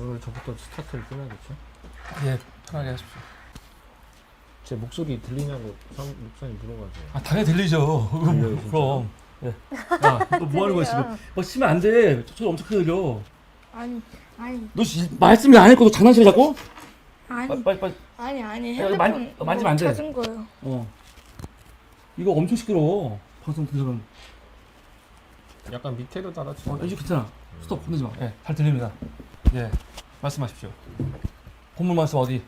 오늘 저부터 스타트를 끊어야겠죠? 예, 편하게 하십시오. 제 목소리 들리냐고 목사님 물어봐줘요. 아, 당연히 들리죠. 들려요, 진짜? 그럼. 예. 야, 너 뭐 하는 거야 지금? 막 치면 안 돼. 소리 엄청 크게 들려. 아니 너 말씀을 안 했고 너 장난치려 자꾸? 아니 빨리. 아니 야, 핸드폰 만지면 안 돼. 찾은 거예요. 이거 엄청 시끄러워. 방송 들으면. 약간 밑에로 달아주세요. 이제 괜찮아. 스톱 건드지 마. 예, 잘 들립니다. 예, 말씀하십시오. 본문 말씀 어디?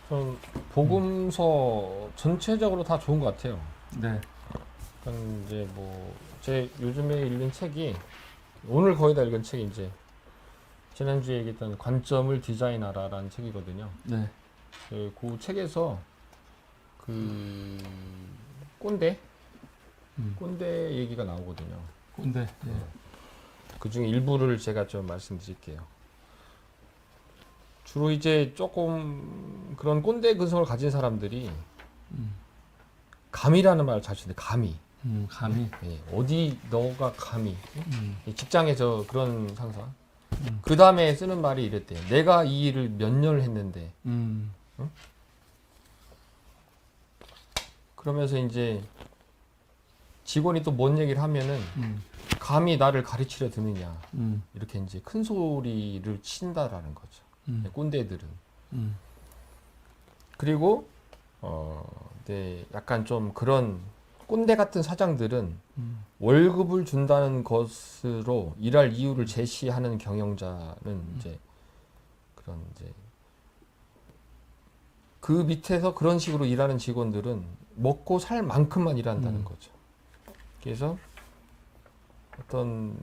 전 복음서 전체적으로 다 좋은 것 같아요. 네. 그러니까 이제 뭐 제 요즘에 읽는 책이 오늘 거의 다 읽은 책이 이제 지난주에 얘기했던 관점을 디자인하라라는 책이거든요. 네. 그 책에서 그 꼰대 얘기가 나오거든요. 근데 예. 그 중에 일부를 제가 좀 말씀드릴게요. 주로 이제 조금 그런 꼰대 근성을 가진 사람들이 감이라는 말을 자주 쓰는데 감히. 감히. 예, 어디 너가 감히. 이 직장에서 그런 상사. 그 다음에 쓰는 말이 이랬대요. 내가 이 일을 몇 년을 했는데. 응? 그러면서 이제 직원이 또 뭔 얘기를 하면은 감히 나를 가르치려 드느냐. 이렇게 이제 큰 소리를 친다라는 거죠. 꼰대들은. 그리고 네, 약간 좀 그런 꼰대 같은 사장들은 월급을 준다는 것으로 일할 이유를 제시하는 경영자는 이제 그런 이제 그 밑에서 그런 식으로 일하는 직원들은 먹고 살 만큼만 일한다는 거죠. 그래서 어떤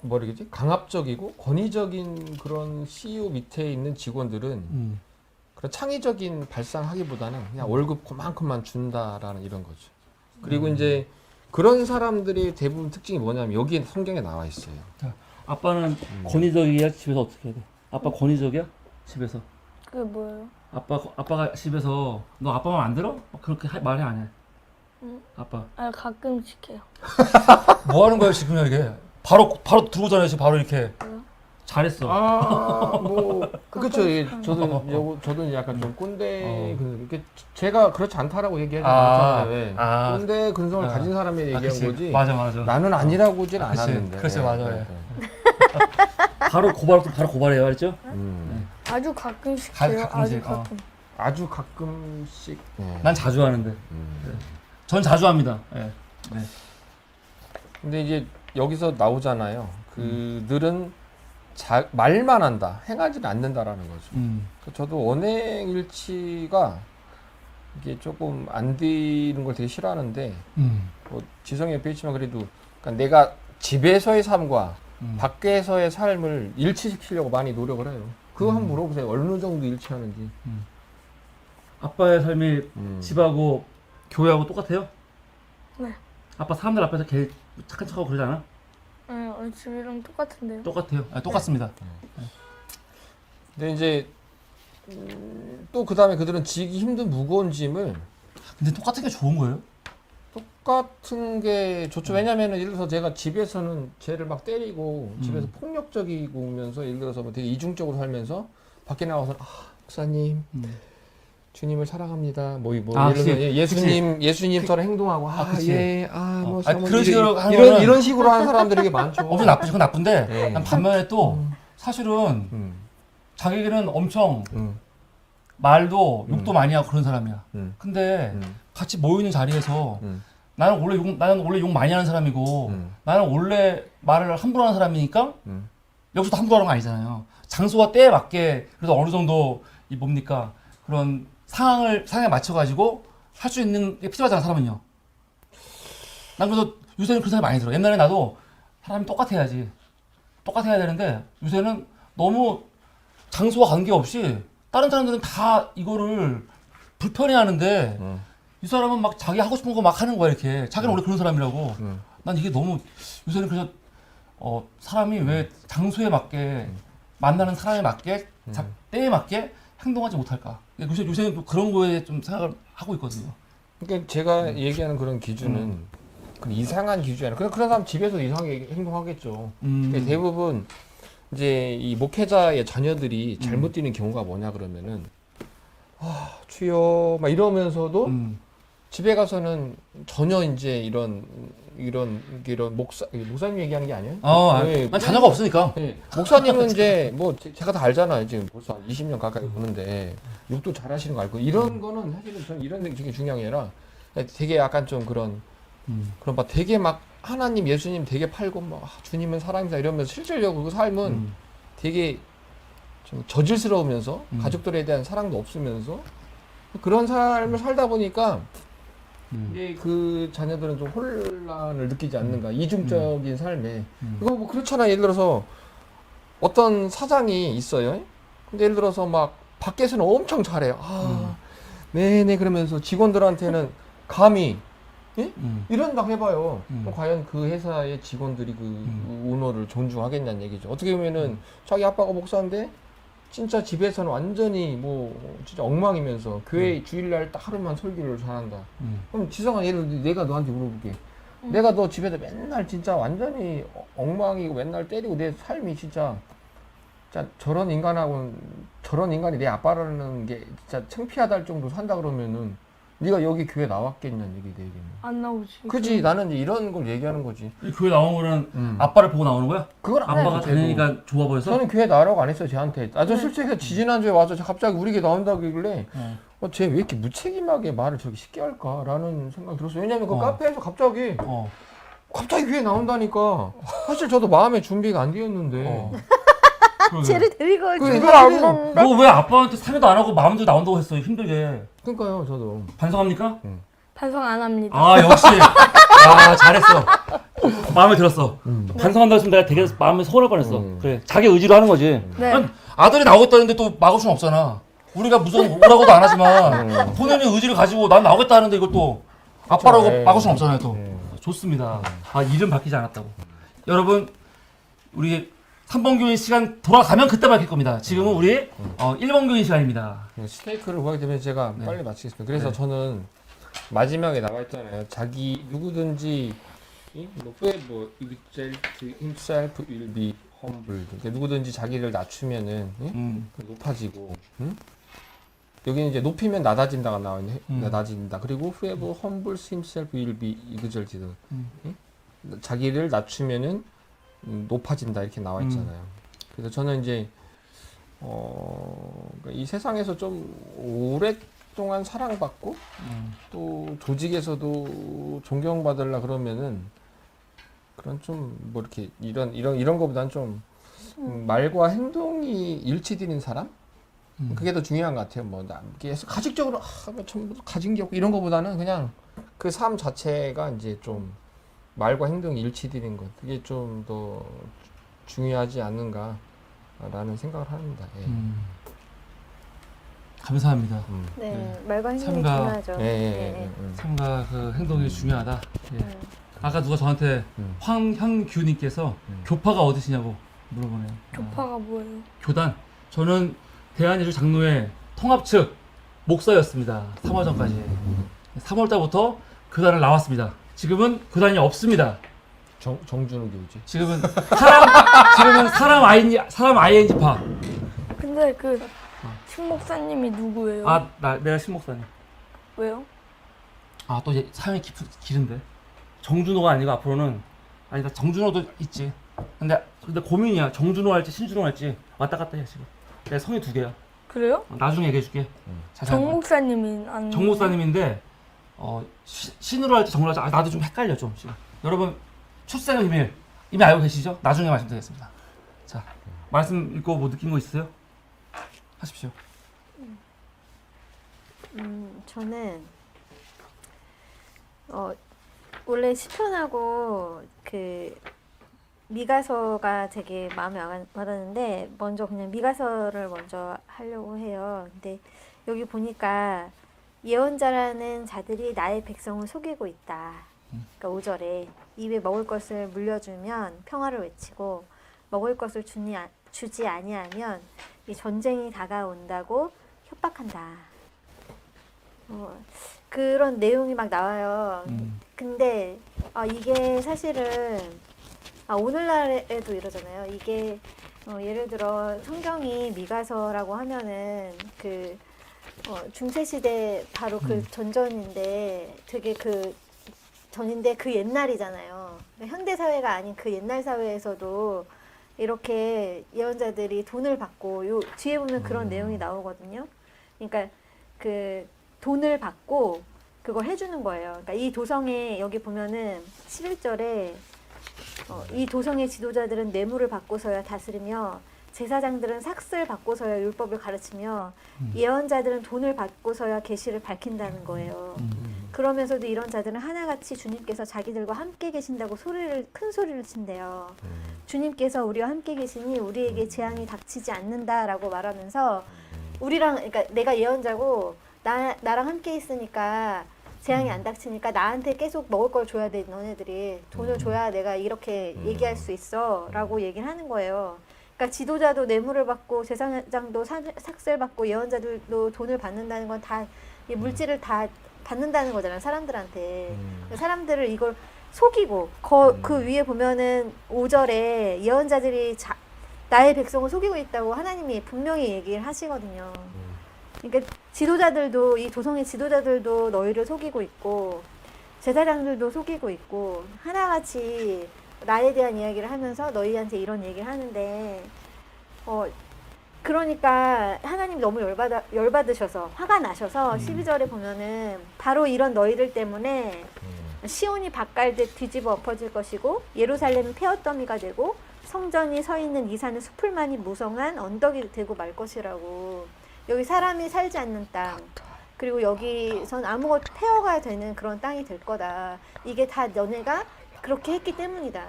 뭐라겠지? 강압적이고 권위적인 그런 CEO 밑에 있는 직원들은 그런 창의적인 발상하기보다는 그냥 월급 그만큼만 준다라는 이런 거죠. 그리고 이제 그런 사람들의 대부분 특징이 뭐냐면 여기 성경에 나와 있어요. 자, 아빠는 권위적이야? 집에서 어떻게 해야 돼? 아빠 권위적이야? 집에서? 그게 뭐예요? 아빠가 집에서 너 아빠 말 안 들어? 그렇게 말해 안 해? 아빠. 아 가끔씩 해요. 뭐 하는 거야 지금 이게? 바로 들어오잖아요 지금 바로 이렇게. 잘했어. 뭐 그렇죠. 예, 저도 약간 좀 꼰대 이렇게 제가 그렇지 않다라고 얘기하지 않았잖아요. 예. 꼰대 근성을 가진 사람이 얘기한 그치. 거지. 맞아. 나는 아니라고는 그치. 않았는데. 그치, 예, 맞아요. 예. 바로 고발해요, 알죠? 아주 가끔씩 해요. 아주 가끔씩, 가끔. 아주 가끔씩. 예. 난 자주 하는데. 네. 전 자주 합니다. 네. 네. 근데 이제 여기서 나오잖아요. 그들은 말만 한다, 행하지는 않는다라는 거죠. 저도 언행일치가 이게 조금 안 되는 걸 되게 싫어하는데, 뭐 지성이 옆에 있지만 그래도 그러니까 내가 집에서의 삶과 밖에서의 삶을 일치시키려고 많이 노력을 해요. 그거 한번 물어보세요. 어느 정도 일치하는지. 아빠의 삶이 집하고 교회하고 똑같아요? 네. 아빠 사람들 앞에서 걔 착한 척하고 그러지 않아? 네, 집이랑 똑같은데요. 똑같아요. 똑같습니다. 근데 이제 또 그 다음에 그들은 지기 힘든 무거운 짐을 근데 똑같은 게 좋은 거예요? 똑같은 게 좋죠. 왜냐면은 예를 들어서 제가 집에서는 쟤를 막 때리고 집에서 폭력적이면서 예를 들어서 뭐 되게 이중적으로 살면서 밖에 나와서 목사님 주님을 사랑합니다. 예를 들어서 예수님처럼 행동하고 그치. 그런 식으로 하는 이런 식으로 하는 사람들이 많죠. 엄청 나쁘지. 그건 나쁜데 네. 난 반면에 또 사실은 자기는 엄청 말도 욕도 많이 하고 그런 사람이야. 근데 같이 모이는 자리에서 나는 원래 욕 많이 하는 사람이고 나는 원래 말을 함부로 하는 사람이니까 여기서도 함부로 하는 거 아니잖아요. 장소와 때에 맞게 그래도 어느 정도 이 뭡니까 그런 상황에 맞춰가지고 할 수 있는 게 필요하잖아 사람은요. 난 그래서 요새는 그런 생각 많이 들어. 옛날에 나도 사람이 똑같아야 되는데 요새는 너무 장소와 관계없이 다른 사람들은 다 이거를 불편해하는데 이 사람은 막 자기 하고 싶은 거 막 하는 거야 이렇게. 자기는 원래 그런 사람이라고. 난 이게 너무 요새는 그래서 사람이 왜 장소에 맞게 만나는 사람에 맞게 때에 맞게 행동하지 못할까? 요새는 그런 거에 좀 생각을 하고 있거든요. 그러니까 제가 얘기하는 그런 기준은 그 이상한 기준이 아니라 그런 사람 집에서 이상하게 행동하겠죠. 대부분 이제 이 목회자의 자녀들이 잘못 뛰는 경우가 뭐냐 그러면은 주여 막 이러면서도 집에 가서는 전혀 이제 이런 목사님 얘기하는 게 아니에요? 네. 난 자녀가 없으니까. 네. 목사님은 이제 뭐 제가 다 알잖아요. 지금 벌써 한 20년 가까이 보는데 욕도 잘하시는 거 알고 이런 거는 사실은 저는 이런 게 되게 중요한 게 아니라 되게 약간 좀 그런 막 되게 막 하나님 예수님 되게 팔고 막 주님은 사랑이다 이러면서 실질적으로 그 삶은 되게 좀 저질스러우면서 가족들에 대한 사랑도 없으면서 그런 삶을 살다 보니까 이제 그 자녀들은 좀 혼란을 느끼지 않는가 이중적인 삶에 이거 뭐 그렇잖아. 예를 들어서 어떤 사장이 있어요. 근데 예를 들어서 막 밖에서는 엄청 잘해요. 네네 그러면서 직원들한테는 감히 이런 막 해봐요. 그럼 과연 그 회사의 직원들이 그 오너를 존중하겠냐는 얘기죠. 어떻게 보면은 자기 아빠가 목사인데 진짜 집에서는 완전히 뭐 진짜 엉망이면서 교회 주일날 딱 하루만 설교를 잘한다. 그럼 지성아 예를 들어 내가 너한테 물어볼게. 내가 너 집에서 맨날 진짜 완전히 엉망이고 맨날 때리고 내 삶이 진짜 저런 인간이 내 아빠라는 게 진짜 창피하다 할 정도로 산다 그러면은 네가 여기 교회 나왔겠냐는 얘기 내 얘기는. 안 나오지. 그지 나는 이제 이런 걸 얘기하는 거지. 이 교회 나온 거는 아빠를 보고 나오는 거야? 그걸 안 아빠가 해도 다니니까 좋아 보여서? 저는 교회 나오라고 안 했어요 쟤한테. 저 실제 지지난주에 와서 갑자기 우리 교회 나온다고 그러길래 쟤 왜 이렇게 무책임하게 말을 저렇게 쉽게 할까라는 생각이 들었어요. 왜냐면 그 카페에서 갑자기 교회 나온다니까. 사실 저도 마음의 준비가 안 되었는데. 쟤를 데리고 올 그래, 준비가 안 됐는데. 너 왜 아빠한테 참여도 안 하고 마음대로 나온다고 했어? 힘들게. 그러니까요 저도. 반성합니까? 반성 안 합니다. 아 역시. 잘했어. 마음에 들었어. 반성한다고 했으면 내가 되게 마음에 서운할 뻔했어. 그래 자기 의지로 하는 거지. 네. 아니, 아들이 나오겠다는데 또 막을 수는 없잖아. 우리가 무슨 오라고도 안 하지만 본인의 의지를 가지고 난 나오겠다 하는데 이걸 또 아빠라고 네. 막을 수는 없잖아요 또. 좋습니다. 이름 바뀌지 않았다고. 여러분 우리 3번 교인 시간 돌아가면 그때 밝힐 겁니다. 지금은 우리 1번 교인 시간입니다. 스테이크를 구하게 되면 제가 빨리 마치겠습니다. 그래서 저는 마지막에 나와 있잖아요. 자기 누구든지 whoever himself will be humbled. 그러니까 누구든지 자기를 낮추면은 높아지고. 여기는 이제 높이면 낮아진다가 나와 있네. 낮아진다. 그리고 whoever humbles himself will be exalted. 자기를 낮추면은 높아진다 이렇게 나와 있잖아요. 그래서 저는 이제 이 세상에서 좀 오랫동안 사랑받고 또 조직에서도 존경받으려 그러면은 그런 좀 뭐 이렇게 이런 거보다는 좀 말과 행동이 일치되는 사람 그게 더 중요한 것 같아요. 뭐 계속 가직적으로 좀 가진 게 없고 이런 거보다는 그냥 그 삶 자체가 이제 좀 말과 행동이 일치되는 것 그게 좀 더 중요하지 않는가라는 생각을 합니다. 예. 감사합니다. 네, 말과 행동이 참가. 중요하죠. 네. 참가 그 행동이 중요하다. 예. 아까 누가 저한테 황현규님께서 교파가 어디시냐고 물어보네요. 교파가 뭐예요? 교단. 저는 대한예수 장로회 통합 측 목사였습니다. 3월 전까지. 3월 달부터 교단을 나왔습니다. 지금은 교단이 없습니다. 정준호 교우지. 지금은 사람 ING파. 근데 그 신목사님이 누구예요? 내가 신목사님. 왜요? 또 사연이 길은데. 정준호가 아니고 앞으로는 아니다. 정준호도 있지. 근데 고민이야. 정준호 할지 신준호 할지 왔다 갔다 해 지금. 내 성이 2개야. 그래요? 나중에 얘기해 줄게. 정 목사님이 안. 정 목사님인데 신으로 할지 정으로 할지 나도 좀 헷갈려 좀 지금. 여러분 출생의 비밀 이미 알고 계시죠? 나중에 말씀드리겠습니다. 자 말씀 읽고 뭐 느낀 거 있으세요? 하십시오. 저는 원래 시편하고 그 미가서가 되게 마음에 와닿는데 먼저 그냥 미가서를 먼저 하려고 해요. 근데 여기 보니까 예언자라는 자들이 나의 백성을 속이고 있다. 그러니까 5절에 입에 먹을 것을 물려주면 평화를 외치고 먹을 것을 주지 아니하면 이 전쟁이 다가온다고 협박한다. 그런 내용이 막 나와요. 근데 이게 사실은 오늘날에도 이러잖아요. 이게 예를 들어 성경이 미가서라고 하면은 그 중세시대 바로 그 전전인데 되게 그 전인데 그 옛날이잖아요. 그러니까 현대 사회가 아닌 그 옛날 사회에서도 이렇게 예언자들이 돈을 받고 요 뒤에 보면 그런 내용이 나오거든요. 그러니까 그 돈을 받고 그걸 해주는 거예요. 그러니까 이 도성에 여기 보면은 11절에 이 도성의 지도자들은 뇌물을 받고서야 다스리며 제사장들은 삭슬 받고서야 율법을 가르치며 예언자들은 돈을 받고서야 계시를 밝힌다는 거예요. 그러면서도 이런 자들은 하나같이 주님께서 자기들과 함께 계신다고 큰 소리를 친대요. 주님께서 우리와 함께 계시니 우리에게 재앙이 닥치지 않는다라고 말하면서 그러니까 내가 예언자고 나랑 함께 있으니까 재앙이 안 닥치니까 나한테 계속 먹을 걸 줘야 돼. 너네들이 돈을 줘야 내가 이렇게 얘기할 수 있어 라고 얘기를 하는 거예요. 그러니까 지도자도 뇌물을 받고 제사장도 삭슬받고 예언자들도 돈을 받는다는 건 다 물질을 다 받는다는 거잖아요. 사람들한테. 사람들을 이걸 속이고 그 위에 보면은 5절에 예언자들이 나의 백성을 속이고 있다고 하나님이 분명히 얘기를 하시거든요. 그러니까 지도자들도 이 도성의 지도자들도 너희를 속이고 있고 제사장들도 속이고 있고 하나같이 나에 대한 이야기를 하면서 너희한테 이런 얘기를 하는데 그러니까 하나님 너무 열받으셔서 화가 나셔서 12절에 보면은 바로 이런 너희들 때문에 시온이 밭갈듯 뒤집어 엎어질 것이고 예루살렘이 폐허더미가 되고 성전이 서 있는 이 산은 수풀만이 무성한 언덕이 되고 말 것이라고. 여기 사람이 살지 않는 땅 그리고 여기선 아무것도 폐허가 되는 그런 땅이 될 거다. 이게 다 너네가 그렇게 했기 때문이다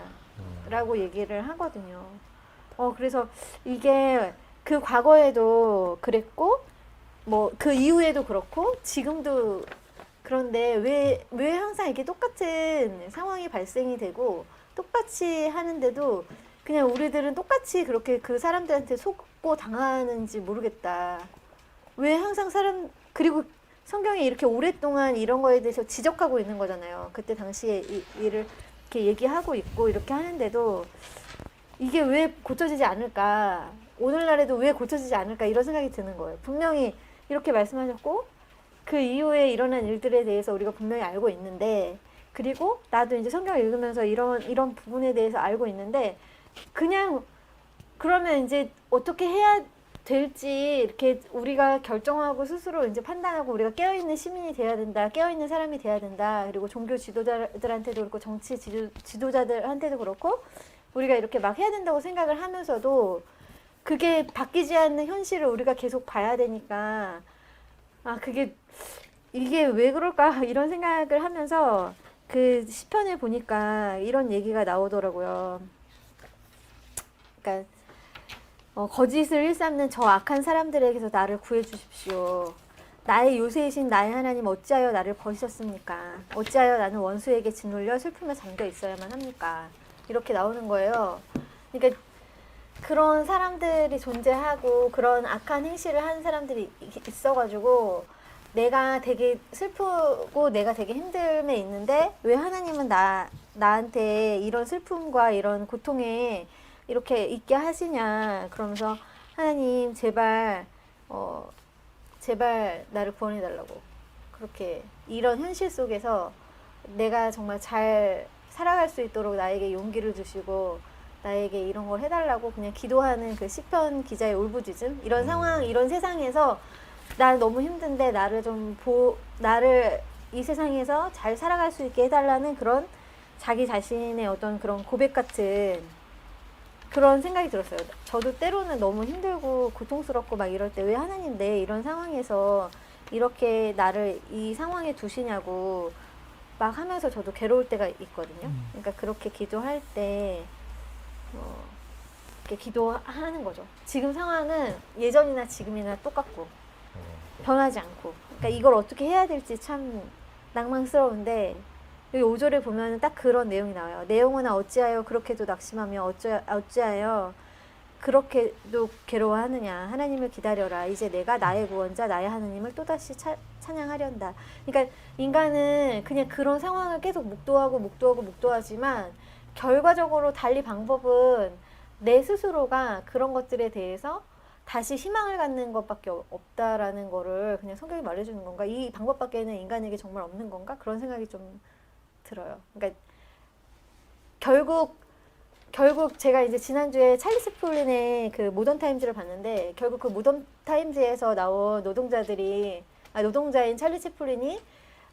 라고 얘기를 하거든요. 그래서 이게 그 과거에도 그랬고 뭐 그 이후에도 그렇고 지금도 그런데 왜 항상 이렇게 똑같은 상황이 발생이 되고 똑같이 하는데도 그냥 우리들은 똑같이 그렇게 그 사람들한테 속고 당하는지 모르겠다. 왜 항상 그리고 성경이 이렇게 오랫동안 이런 거에 대해서 지적하고 있는 거잖아요. 그때 당시에 이를 이렇게 얘기하고 있고 이렇게 하는데도 이게 왜 고쳐지지 않을까? 오늘날에도 왜 고쳐지지 않을까? 이런 생각이 드는 거예요. 분명히 이렇게 말씀하셨고 그 이후에 일어난 일들에 대해서 우리가 분명히 알고 있는데 그리고 나도 이제 성경을 읽으면서 이런 부분에 대해서 알고 있는데 그냥 그러면 이제 어떻게 해야 될지 이렇게 우리가 결정하고 스스로 이제 판단하고 우리가 깨어있는 시민이 돼야 된다. 깨어있는 사람이 돼야 된다. 그리고 종교 지도자들한테도 그렇고 정치 지도자들한테도 그렇고 우리가 이렇게 막 해야 된다고 생각을 하면서도 그게 바뀌지 않는 현실을 우리가 계속 봐야 되니까 이게 왜 그럴까 이런 생각을 하면서 그 시편을 보니까 이런 얘기가 나오더라고요. 그러니까 거짓을 일삼는 저 악한 사람들에게서 나를 구해 주십시오. 나의 요새이신 나의 하나님 어찌하여 나를 버리셨습니까? 어찌하여 나는 원수에게 짓눌려 슬픔에 잠겨 있어야만 합니까? 이렇게 나오는 거예요. 그러니까 그런 사람들이 존재하고 그런 악한 행실을 하는 사람들이 있어가지고 내가 되게 슬프고 내가 되게 힘듦에 있는데 왜 하나님은 나한테 이런 슬픔과 이런 고통에 이렇게 있게 하시냐. 그러면서 하나님 제발 나를 구원해달라고. 그렇게 이런 현실 속에서 내가 정말 잘 살아갈 수 있도록 나에게 용기를 주시고 나에게 이런 걸 해달라고 그냥 기도하는 그 시편 기자의 울부짖음. 이런 상황, 이런 세상에서 난 너무 힘든데 나를 이 세상에서 잘 살아갈 수 있게 해달라는 그런 자기 자신의 어떤 그런 고백 같은 그런 생각이 들었어요. 저도 때로는 너무 힘들고 고통스럽고 막 이럴 때 왜 하나님 내 이런 상황에서 이렇게 나를 이 상황에 두시냐고 막 하면서 저도 괴로울 때가 있거든요. 그러니까 그렇게 기도할 때 이렇게 기도하는 거죠. 지금 상황은 예전이나 지금이나 똑같고 변하지 않고 그러니까 이걸 어떻게 해야 될지 참 낭만스러운데 여기 5절에 보면 딱 그런 내용이 나와요. 내용은 어찌하여 그렇게도 낙심하며 어찌하여 그렇게도 괴로워하느냐. 하나님을 기다려라. 이제 내가 나의 구원자 나의 하나님을 또다시 찬양하련다. 그러니까 인간은 그냥 그런 상황을 계속 목도하지만 결과적으로 달리 방법은 내 스스로가 그런 것들에 대해서 다시 희망을 갖는 것밖에 없다라는 거를 그냥 성경이 말해주는 건가? 이 방법밖에는 인간에게 정말 없는 건가? 그런 생각이 좀 들어요. 그러니까 결국 제가 이제 지난주에 찰리 채플린의 그 모던 타임즈를 봤는데 결국 그 모던 타임즈에서 나온 노동자인 찰리 채플린이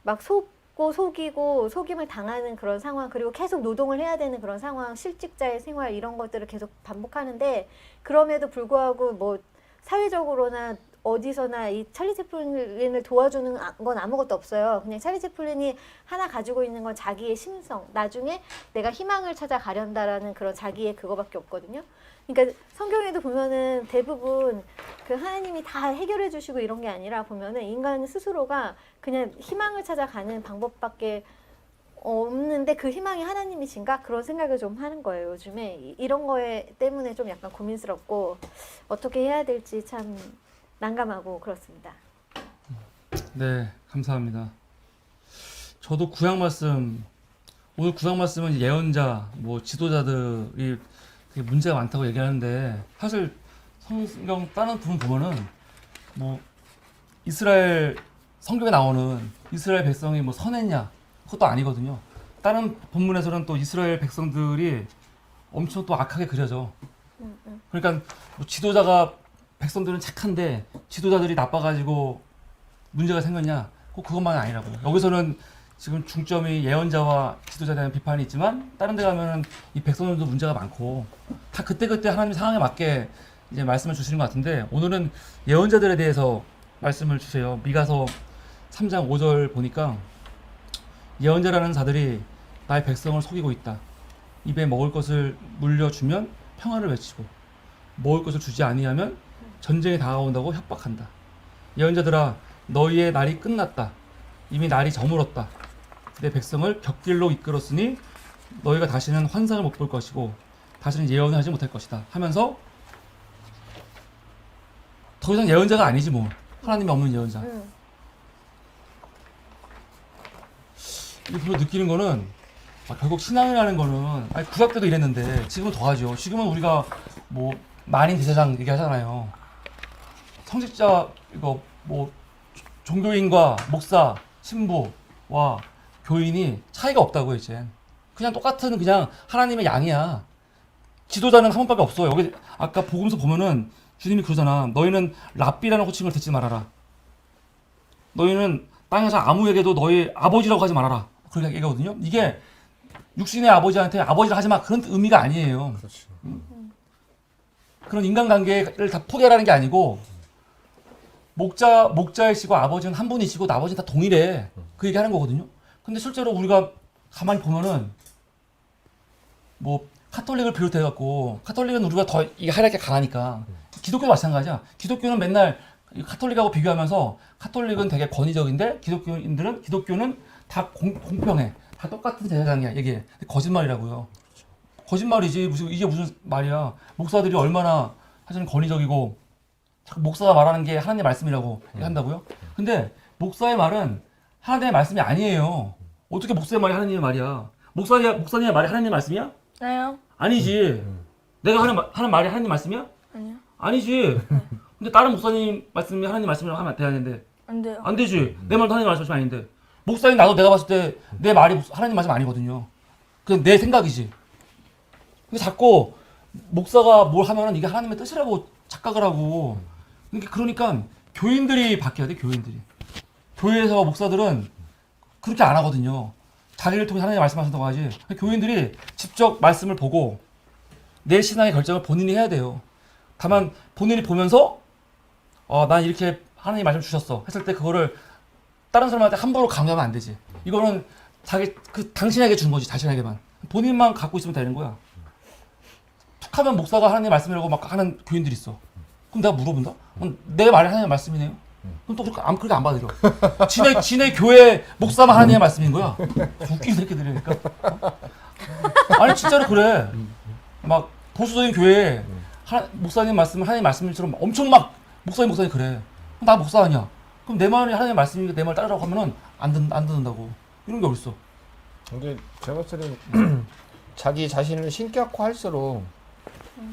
막 속이고 속임을 당하는 그런 상황, 그리고 계속 노동을 해야 되는 그런 상황, 실직자의 생활 이런 것들을 계속 반복하는데 그럼에도 불구하고 뭐 사회적으로나 어디서나 이 찰리 채플린을 도와주는 건 아무것도 없어요. 그냥 찰리 채플린이 하나 가지고 있는 건 자기의 심성, 나중에 내가 희망을 찾아 가련다라는 그런 자기의 그거밖에 없거든요. 그러니까 성경에도 보면은 대부분 그 하나님이 다 해결해 주시고 이런 게 아니라 보면은 인간 스스로가 그냥 희망을 찾아가는 방법밖에 없는데 그 희망이 하나님이신가? 그런 생각을 좀 하는 거예요. 요즘에 이런 거에 때문에 좀 약간 고민스럽고 어떻게 해야 될지 참 난감하고 그렇습니다. 네, 감사합니다. 저도 구약 말씀, 오늘 구약 말씀은 예언자, 뭐 지도자들이 되게 문제가 많다고 얘기하는데 사실 성경 다른 부분 보면은 뭐 이스라엘 성경에 나오는 이스라엘 백성이 뭐 선했냐 그것도 아니거든요. 다른 본문에서는 또 이스라엘 백성들이 엄청 또 악하게 그려져. 그러니까 뭐 지도자가 백성들은 착한데 지도자들이 나빠가지고 문제가 생겼냐? 꼭 그것만은 아니라고요. 여기서는 지금 중점이 예언자와 지도자에 대한 비판이 있지만 다른 데 가면은 이 백성들도 문제가 많고 다 그때그때 하나님 상황에 맞게 이제 말씀을 주시는 것 같은데 오늘은 예언자들에 대해서 말씀을 주세요. 미가서 3장 5절 보니까 예언자라는 자들이 나의 백성을 속이고 있다. 입에 먹을 것을 물려주면 평화를 외치고 먹을 것을 주지 아니하면 전쟁이 다가온다고 협박한다. 예언자들아 너희의 날이 끝났다. 이미 날이 저물었다. 내 백성을 격길로 이끌었으니 너희가 다시는 환상을 못 볼 것이고 다시는 예언을 하지 못할 것이다 하면서 더 이상 예언자가 아니지 뭐. 하나님이 없는 예언자. 이거 느끼는 거는 결국 신앙이라는 거는 아니 구약 때도 이랬는데 지금은 더하죠. 지금은 우리가 뭐 만인 대제사장 얘기하잖아요. 성직자 이거 뭐 종교인과 목사, 신부와 교인이 차이가 없다고 이제 그냥 똑같은 그냥 하나님의 양이야. 지도자는 한 번밖에 없어. 여기 아까 복음서 보면은 주님이 그러잖아. 너희는 랍비라는 호칭을 듣지 말아라. 너희는 땅에서 아무에게도 너희 아버지라고 하지 말아라. 그렇게 얘기하거든요. 이게 육신의 아버지한테 아버지라 하지 마 그런 의미가 아니에요. 그렇죠. 그런 인간관계를 다 포기하라는 게 아니고 목자이시고 아버지는 한 분이시고 나머지는 다 동일해. 그 얘기하는 거거든요. 근데 실제로 우리가 가만히 보면은 뭐 카톨릭을 비롯해갖고 카톨릭은 우리가 더 이게 하이라이트가 강하니까 기독교도 마찬가지야. 기독교는 맨날 카톨릭하고 비교하면서 카톨릭은 되게 권위적인데 기독교는 다 공평해. 다 똑같은 제사장이야. 얘기해. 거짓말이라고요. 거짓말이지. 이게 무슨 말이야. 목사들이 얼마나 사실은 권위적이고 자꾸 목사가 말하는 게 하나님의 말씀이라고 한다고요? 근데 목사의 말은 하나님의 말씀이 아니에요. 어떻게 목사의 말이 하나님의 말이야? 목사님의 말이 하나님의 말씀이야? 나요? 아니지. 내가 하는 말이 하나님 말씀이야? 아니요. 아니지. 근데 다른 목사님 말씀이 하나님 말씀이라고 하면 되는데 안 돼요. 안 되지. 내 말도 하나님 말씀이 아닌데. 목사님 나도 내가 봤을 때 내 말이 하나님 말씀 아니거든요. 그냥 내 생각이지. 근데 자꾸 목사가 뭘 하면은 이게 하나님의 뜻이라고 착각을 하고. 그러니까 교인들이 바뀌어야 돼. 교인들이. 교회에서 목사들은 그렇게 안 하거든요. 자기를 통해 하나님 말씀하신다고 하지. 교인들이 직접 말씀을 보고 내 신앙의 결정을 본인이 해야 돼요. 다만 본인이 보면서 난 이렇게 하나님 말씀 주셨어 했을 때 그거를 다른 사람한테 함부로 강요하면 안 되지. 이거는 당신에게 준 거지. 자신에게만. 본인만 갖고 있으면 되는 거야. 툭 하면 목사가 하나님 말씀이라고 막 하는 교인들이 있어. 그럼 내가 물어본다? 내 말이 하나님의 말씀이네요. 그럼 또 그렇게 안 받아들여. 지네 교회 목사만 하나님의 말씀인 거야. 웃긴 새끼들이니까. 아니 진짜로 그래. 막 보수적인 교회에 목사님 말씀을 하나님 말씀처럼 엄청 막 목사님 그래. 나 목사 아니야. 그럼 내 말이 하나님의 말씀이니까 내 말 따르라고 하면은 안 듣는다고. 이런 게 어딨어. 근데 제가 봤을 때는 자기 자신을 신격화할수록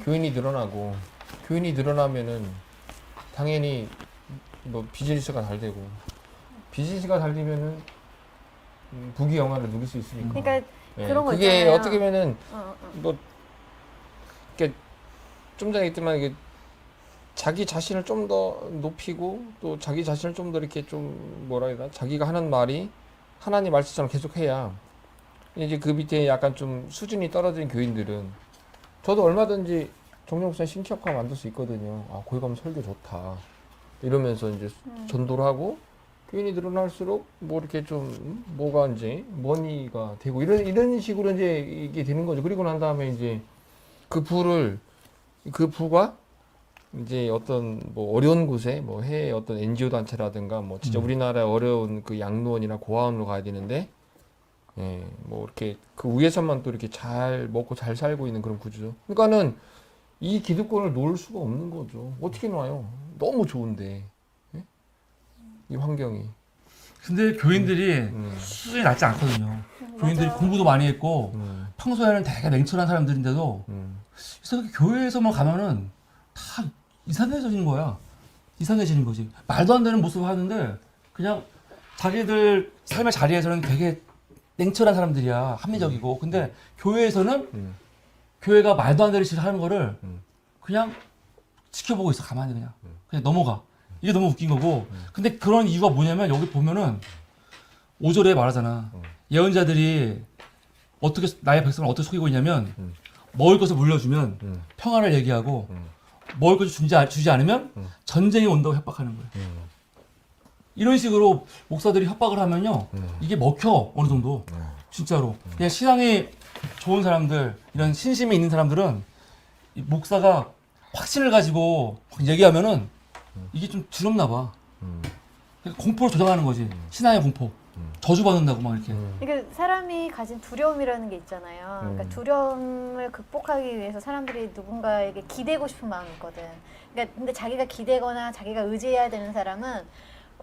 교인이 늘어나고 교인이 늘어나면은 당연히 뭐 비즈니스가 잘 되고 비즈니스가 잘 되면은 부귀영화를 누릴 수 있으니까. 그러니까 예, 그런 거 그게 있잖아요. 어떻게 보면은 어. 뭐 이렇게 좀 전에 했지만 이게 자기 자신을 좀 더 높이고 또 자기 자신을 좀 더 이렇게 좀 뭐라 해야 되나 자기가 하는 말이 하나님 말씀처럼 계속 해야 이제 그 밑에 약간 좀 수준이 떨어진 교인들은 저도 얼마든지 정영수의 신격화 만들 수 있거든요. 아 거기 가면 설교 좋다 이러면서 이제 전도를 하고 교인이 늘어날수록 뭐 이렇게 좀 뭐가 이제 머니가 되고 이런 식으로 이제 이게 되는 거죠. 그리고 난 다음에 이제 그 부가 이제 어떤 뭐 어려운 곳에 뭐 해외 어떤 NGO 단체라든가 뭐 진짜 우리나라의 어려운 그 양로원이나 고아원으로 가야 되는데 예, 뭐 이렇게 그 위에서만 또 이렇게 잘 먹고 잘 살고 있는 그런 구조죠. 그러니까는 이 기득권을 놓을 수가 없는 거죠. 어떻게 놔요? 너무 좋은데 예? 이 환경이. 근데 교인들이 수준이 낮지 않거든요. 교인들이 맞아. 공부도 많이 했고 평소에는 되게 냉철한 사람들인데도 그래서 교회에서만 가면은 다 이상해지는 거야. 이상해지는 거지. 말도 안 되는 모습을 하는데 그냥 자기들 삶의 자리에서는 되게 냉철한 사람들이야. 합리적이고. 근데 교회에서는 교회가 말도 안 되는 짓을 하는 거를 그냥 지켜보고 있어. 가만히 그냥 넘어가. 이게 너무 웃긴 거고. 근데 그런 이유가 뭐냐면 여기 보면은 5절에 말하잖아. 예언자들이 어떻게 나의 백성을 어떻게 속이고 있냐면 먹을 것을 물려주면 평화를 얘기하고 먹을 것을 주지 않으면 전쟁이 온다고 협박하는 거예요. 이런 식으로 목사들이 협박을 하면요. 이게 먹혀 어느 정도. 진짜로. 그냥 신앙이 좋은 사람들, 이런 신심이 있는 사람들은 이 목사가 확신을 가지고 얘기하면은 이게 좀 두렵나 봐. 그러니까 공포를 조장하는 거지. 신앙의 공포. 저주받는다고 막 이렇게. 그러니까 사람이 가진 두려움이라는 게 있잖아요. 그러니까 두려움을 극복하기 위해서 사람들이 누군가에게 기대고 싶은 마음이 있거든. 그러니까 근데 자기가 기대거나 자기가 의지해야 되는 사람은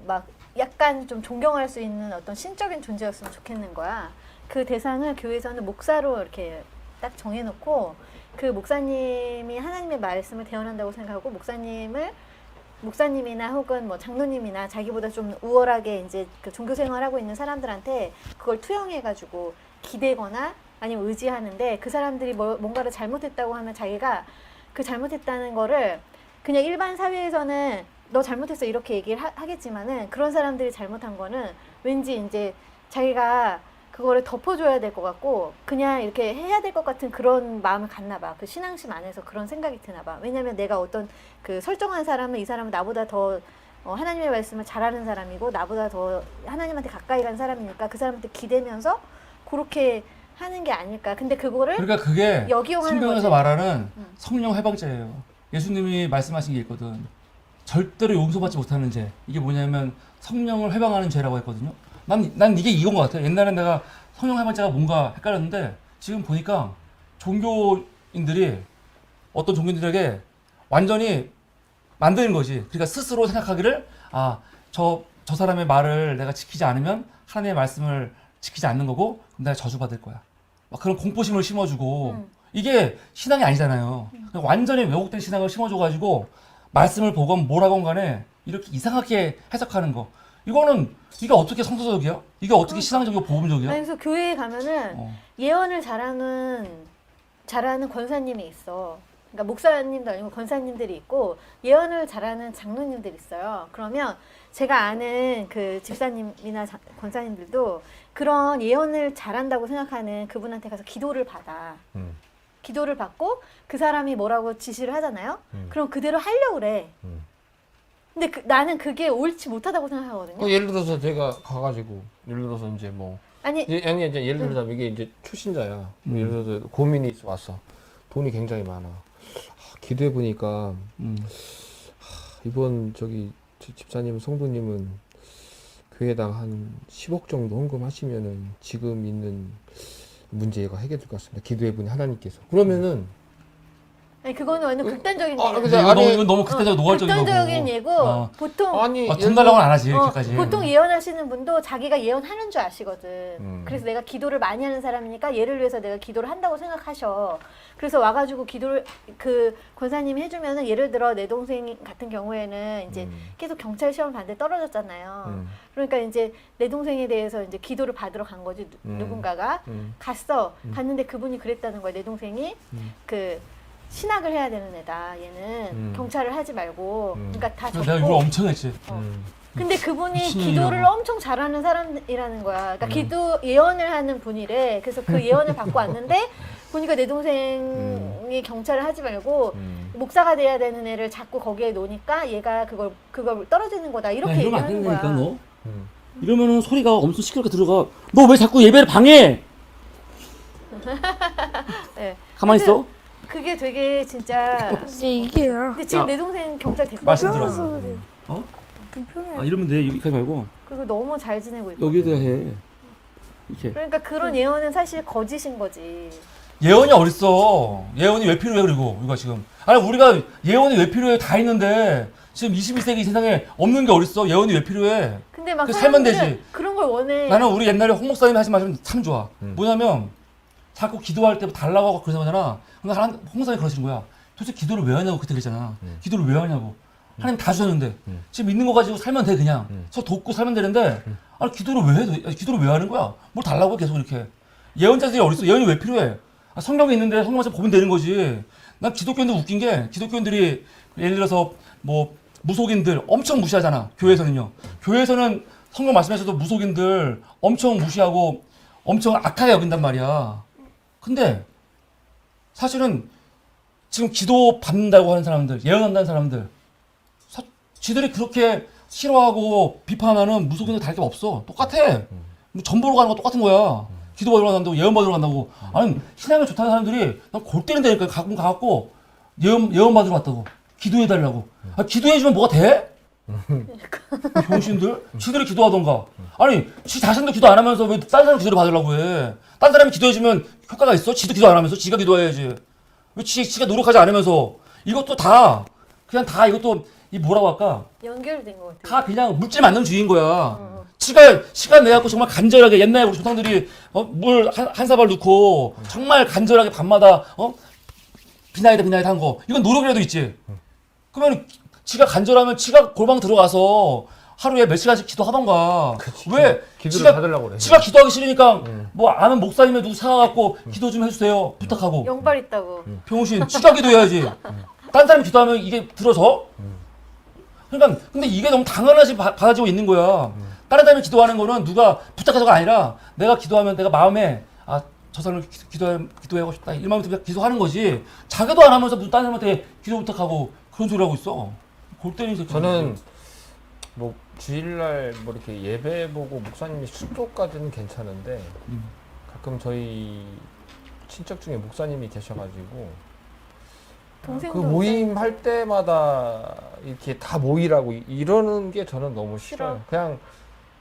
막 약간 좀 존경할 수 있는 어떤 신적인 존재였으면 좋겠는 거야. 그 대상을 교회에서는 목사로 이렇게 딱 정해놓고 그 목사님이 하나님의 말씀을 대언한다고 생각하고 목사님이나 혹은 뭐 장로님이나 자기보다 좀 우월하게 이제 그 종교 생활하고 있는 사람들한테 그걸 투영해가지고 기대거나 아니면 의지하는데 그 사람들이 뭔가를 잘못했다고 하면 자기가 그 잘못했다는 거를 그냥 일반 사회에서는 너 잘못했어 이렇게 얘기를 하겠지만은 그런 사람들이 잘못한 거는 왠지 이제 자기가 그거를 덮어줘야 될 것 같고 그냥 이렇게 해야 될 것 같은 그런 마음을 갖나 봐. 그 신앙심 안에서 그런 생각이 드나 봐. 왜냐면 내가 어떤 그 설정한 사람은 이 사람은 나보다 더 하나님의 말씀을 잘하는 사람이고 나보다 더 하나님한테 가까이 간 사람이니까 그 사람한테 기대면서 그렇게 하는 게 아닐까. 근데 그거를 그러니까 그게 역이용하는 성경에서 거지. 말하는 성령 해방죄예요. 예수님이 말씀하신 게 있거든. 절대로 용서받지 못하는 죄. 이게 뭐냐면 성령을 해방하는 죄라고 했거든요. 난 이게 이건 것 같아. 옛날엔 내가 성령 해방죄가 뭔가 헷갈렸는데 지금 보니까 종교인들이 어떤 종교인들에게 완전히 만드는 거지. 그러니까 스스로 생각하기를 저 사람의 말을 내가 지키지 않으면 하나님의 말씀을 지키지 않는 거고 그럼 내가 저주받을 거야. 막 그런 공포심을 심어주고 이게 신앙이 아니잖아요. 그냥 완전히 왜곡된 신앙을 심어줘가지고 말씀을 보건 뭐라건 간에 이렇게 이상하게 해석하는 거. 이게 어떻게 성서적이야? 이게 어떻게 신앙적이고 복음적이야? 아니, 그래서 교회에 가면은 예언을 잘하는 권사님이 있어. 그러니까 목사님도 아니고 권사님들이 있고 예언을 잘하는 장로님들이 있어요. 그러면 제가 아는 그 집사님이나 권사님들도 그런 예언을 잘한다고 생각하는 그분한테 가서 기도를 받아. 기도를 받고 그 사람이 뭐라고 지시를 하잖아요. 그럼 그대로 하려고 그래. 근데 나는 그게 옳지 못하다고 생각하거든요. 예를 들어서 제가 가가지고 예를 들어서 이제 뭐 아니 이제 예를 들자면 이게 이제 초신자야. 예를 들어서 고민이 왔어. 돈이 굉장히 많아. 기도해 보니까 이번 저기 집사님 성도님은 교회당 한 10억 정도 헌금하시면은 지금 있는 문제가 해결될 것 같습니다. 기도해 보니 하나님께서 그러면은 아니 그거는 완전 극단적인 아, 예예요. 근데 이거 아니, 너무, 이건 너무 극단적 노골적인 거고. 극단적인 예고 보통 아니 돈 달라고는 안 하지 어, 이렇게까지. 보통 예언하시는 분도 자기가 예언하는 줄 아시거든. 그래서 내가 기도를 많이 하는 사람이니까 얘를 위해서 내가 기도를 한다고 생각하셔. 그래서 와가지고 기도를 그 권사님이 해주면은 예를 들어 내 동생 같은 경우에는 이제 계속 경찰 시험 봤는데 떨어졌잖아요. 그러니까 이제 내 동생에 대해서 이제 기도를 받으러 간 거지 누군가가 갔어. 갔는데 그분이 그랬다는 거야. 내 동생이 그 신학을 해야 되는 애다. 얘는 경찰을 하지 말고. 그러니까 다 내가 이걸 적고. 엄청 했지. 근데 그분이 미친년이라고. 기도를 엄청 잘하는 사람이라는 거야. 그러니까 기도 예언을 하는 분이래. 그래서 그 예언을 받고 왔는데 보니까 내 동생이 경찰을 하지 말고 목사가 돼야 되는 애를 자꾸 거기에 놓으니까 얘가 그걸 떨어지는 거다. 이렇게 야, 이러면 안 얘기하는 거야. 된다니까 너. 이러면은 소리가 엄청 시끄럽게 들어가. 너 왜 자꾸 예배를 방해? 네. 가만히 있어. 그게 되게 진짜. 근데 이게요. 근데 지금 야. 내 동생 경찰 됐거든. 말씀 들어. 불편해서 그래요. 어? 불편해. 아 이러면 돼. 여기까지 말고 그리고 너무 잘 지내고 있고. 여기에다 해. 이렇게. 그러니까 그런 예언은 사실 거짓인 거지. 예언이 어딨어? 예언이 왜 필요해 그리고 우리가 지금 아니 우리가 예언이 왜 필요해 다 있는데 지금 21세기 세상에 없는 게 어딨어? 예언이 왜 필요해? 근데 막 그 살면 사람들은 되지. 그런 걸 원해. 나는 우리 옛날에 홍 목사님이 하신 말씀 참 좋아. 뭐냐면 자꾸 기도할 때 달라고 하고 그러잖아. 근데 홍 목사님이 그러시는 거야. 도대체 기도를 왜 하냐고 그때 그랬잖아. 기도를 왜 하냐고. 하나님 다 주셨는데 지금 있는 거 가지고 살면 돼 그냥. 서 돕고 살면 되는데 아니 기도를 왜 해? 아니, 기도를 왜 하는 거야? 뭘 달라고 계속 이렇게. 예언자들이 어딨어? 예언이 왜 필요해? 아, 성경에 있는데 성경만 보면 되는 거지. 난 기독교인들 웃긴 게 기독교인들이 예를 들어서 뭐 무속인들 엄청 무시하잖아. 교회에서는요. 교회에서는 성경 말씀에서도 무속인들 엄청 무시하고 엄청 악하게 여긴단 말이야. 근데 사실은 지금 기도 받는다고 하는 사람들, 예언한다는 사람들, 지들이 그렇게 싫어하고 비판하는 무속인들 다를 게 없어. 똑같아. 뭐 전보러 가는 거 똑같은 거야. 기도 받으러 간다고, 예언 받으러 간다고. 아니, 신앙이 좋다는 사람들이 난 골 때린다니까. 가끔 가갖고 예언 받으러 갔다고. 기도해달라고. 아, 기도해주면 뭐가 돼? 병신들? 지들이 기도하던가. 아니, 지 자신도 기도 안 하면서 왜 딴 사람 기도를 받으려고 해? 딴 사람이 기도해주면 효과가 있어? 지도 기도 안 하면서? 지가 기도해야지. 왜 지가 노력하지 않으면서? 이것도 다, 그냥 다 이것도, 이 뭐라고 할까? 연결된 것 같아. 다 그냥 물질 만능주의인 거야. 지가 시간 내갖고 정말 간절하게 옛날에 우리 조상들이 물 한 사발 넣고 정말 간절하게 밤마다 비나이다 한 거. 이건 노력이라도 있지. 그러면 지가 간절하면 지가 골방 들어가서 하루에 몇 시간씩 기도하던가. 왜 기도를 받으려고 그래. 지가 기도하기 싫으니까 뭐 아는 목사님이 누구 사와갖고 기도 좀 해주세요 부탁하고. 영발 있다고. 병신 지가 기도해야지. 딴 사람이 기도하면 이게 들어서? 그러니까 근데 이게 너무 당연하지 받아지고 있는 거야. 다른 사람이 기도하는 거는 누가 부탁해서가 아니라 내가 기도하면 내가 마음에 저 사람을 기도하고 싶다 이 마음에 들면 기도하는 거지. 자기도 안 하면서 무슨 다른 사람한테 기도 부탁하고 그런 소리 하고 있어. 골 때리는 새끼. 저는 뭐 주일날 뭐 이렇게 예배 보고 목사님이 수도까지는 괜찮은데 가끔 저희 친척 중에 목사님이 계셔가지고 동생도 그 모임 할 때마다 이렇게 다 모이라고 이러는 게 저는 너무 싫어요. 그냥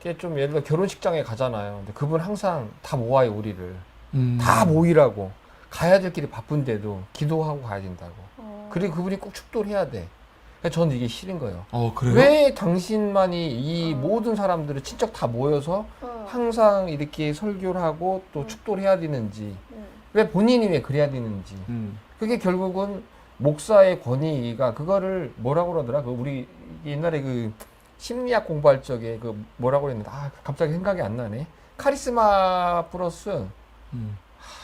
이렇게 좀 예를 들어 결혼식장에 가잖아요. 근데 그분 항상 다 모아요 우리를. 다 모이라고. 가야 될 길이 바쁜데도 기도하고 가야 된다고. 그리고 그분이 꼭 축도를 해야 돼. 그러니까 저는 이게 싫은 거예요. 그래요? 왜 당신만이 이 모든 사람들을 친척 다 모여서 항상 이렇게 설교를 하고 또 축도를 해야 되는지, 왜 본인이 왜 그래야 되는지. 그게 결국은 목사의 권위가 그거를 뭐라고 그러더라? 그 우리 옛날에 그 심리학 공부할 적에 그 뭐라고 그랬는데 갑자기 생각이 안 나네. 카리스마 플러스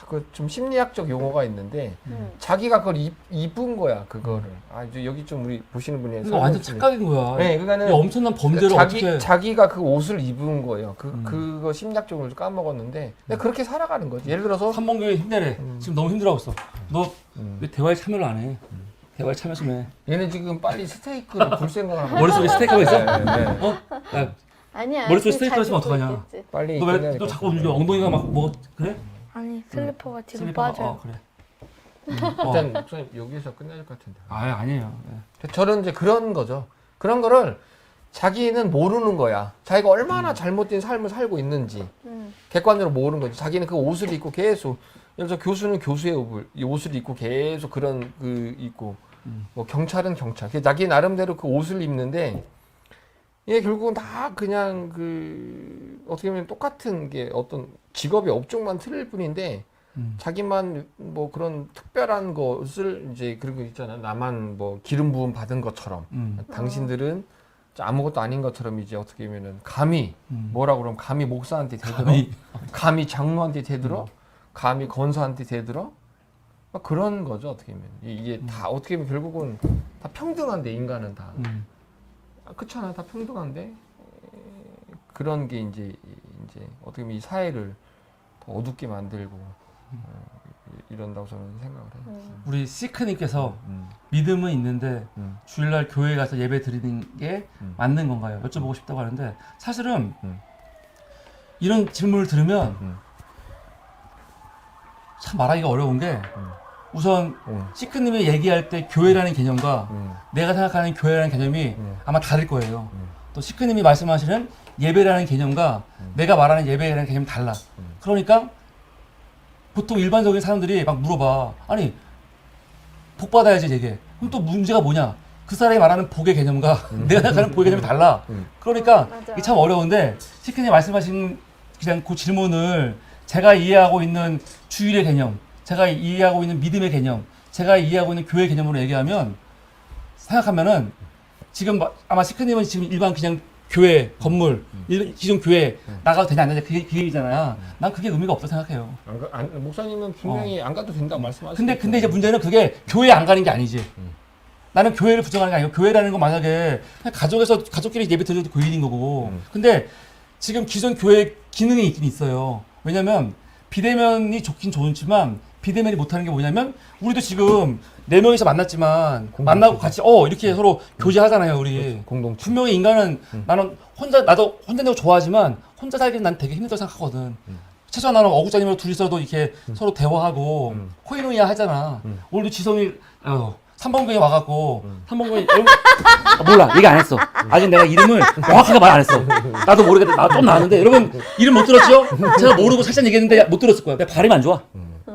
그 좀 심리학적 용어가 있는데 자기가 그걸 입은 거야 그거를. 이제 여기 좀 우리 보시는 분이 이거 완전 착각인 거야. 네, 그러니까는 이 엄청난 범죄를 어떻게 자기가 그 옷을 입은 거예요. 그거 심리학적으로 까먹었는데 근데 그렇게 살아가는 거지. 예를 들어서 한번교회 힘내래. 지금 너무 힘들어하고 있어. 너 왜 대화에 참여를 안 해? 대화에 참여 좀 해. 얘는 지금 빨리 스테이크를 굴 생각을 하고 머릿속에 스테이크가 있어? 네. 야, 아니야. 머릿속에 그 스테이크 잘 있으면 듣고 어떡하냐? 있겠지. 빨리 너 왜 너 자꾸 움직여? 엉덩이가 막 뭐 그래? 아니 슬리퍼가 뒤로 슬리퍼가? 빠져요. 그래. 일단 목사님 여기서 끝내야 될 것 같은데. 아니에요. 저는 이제 그런 거죠. 그런 거를 자기는 모르는 거야. 자기가 얼마나 잘못된 삶을 살고 있는지 객관적으로 모르는 거지. 자기는 그 옷을 입고 계속 예를 들어 교수는 교수의 옷을 입고 계속 그런 그 입고 뭐 경찰은 경찰. 자기 나름대로 그 옷을 입는데 이게 결국은 다 그냥 그 어떻게 보면 똑같은 게 어떤 직업의 업종만 틀릴 뿐인데 자기만 뭐 그런 특별한 것을 이제 그런 거 있잖아. 나만 뭐 기름 부음 받은 것처럼 당신들은 아무것도 아닌 것처럼 이제 어떻게 보면은 감히 뭐라 그러면 감히 목사한테 대들어, 감히 장로한테 대들어, 감히 권사한테 대들어, 막 그런 거죠. 어떻게 보면 이게 다 어떻게 보면 결국은 다 평등한데 인간은 다 그렇잖아. 다 평등한데 그런 게 이제 어떻게 보면 이 사회를 더 어둡게 만들고 이런다고 저는 생각을 해요. 우리 시크님께서 믿음은 있는데 주일날 교회 가서 예배 드리는 게 맞는 건가요? 여쭤보고 싶다고 하는데 사실은 이런 질문을 들으면 참 말하기가 어려운 게 우선 시크님이 얘기할 때 교회라는 개념과 내가 생각하는 교회라는 개념이 아마 다를 거예요. 또 시크님이 말씀하시는 예배라는 개념과 내가 말하는 예배라는 개념이 달라. 그러니까 보통 일반적인 사람들이 막 물어봐. 아니 복 받아야지 되게. 그럼 또 문제가 뭐냐? 그 사람이 말하는 복의 개념과 내가 생각하는 복의 개념이 달라. 그러니까 맞아. 이게 참 어려운데 시크님 말씀하신 그냥 그 질문을 제가 이해하고 있는 주일의 개념, 제가 이해하고 있는 믿음의 개념, 제가 이해하고 있는 교회 개념으로 얘기하면 생각하면은 지금 아마 시크님은 지금 일반 그냥 교회 건물 기존 교회 나가도 되냐 안 되냐 그 얘기잖아요. 난 그게 의미가 없다고 생각해요. 목사님은 분명히 안 가도 된다고 말씀하시죠. 근데 이제 문제는 그게 교회 안 가는 게 아니지. 나는 교회를 부정하는 게 아니고 교회라는 건 만약에 그냥 가족끼리 예배 드려도 교인인 거고. 근데 지금 기존 교회 기능이 있긴 있어요. 왜냐면 비대면이 좋긴 좋지만 비대면이 못하는 게 뭐냐면 우리도 지금 4명이서 만났지만 만나고 같이 이렇게 서로 교제하잖아요. 우리 공동체. 분명히 인간은 나는 나도 혼자 내고 좋아하지만 혼자 살기는 난 되게 힘들다고 생각하거든. 최소한 나는 어구자님이랑 둘이서도 이렇게 서로 대화하고 코이노이야 하잖아. 오늘도 지성이 3번경에 와갖고 3번경에 몰라 얘기 안 했어. 아직 내가 이름을 정확하게 말 안 했어. 나도 모르겠다. 나 좀 나왔는데 여러분 이름 못 들었죠? 제가 모르고 살짝 얘기했는데 못 들었을 거야. 내가 발음이 안 좋아.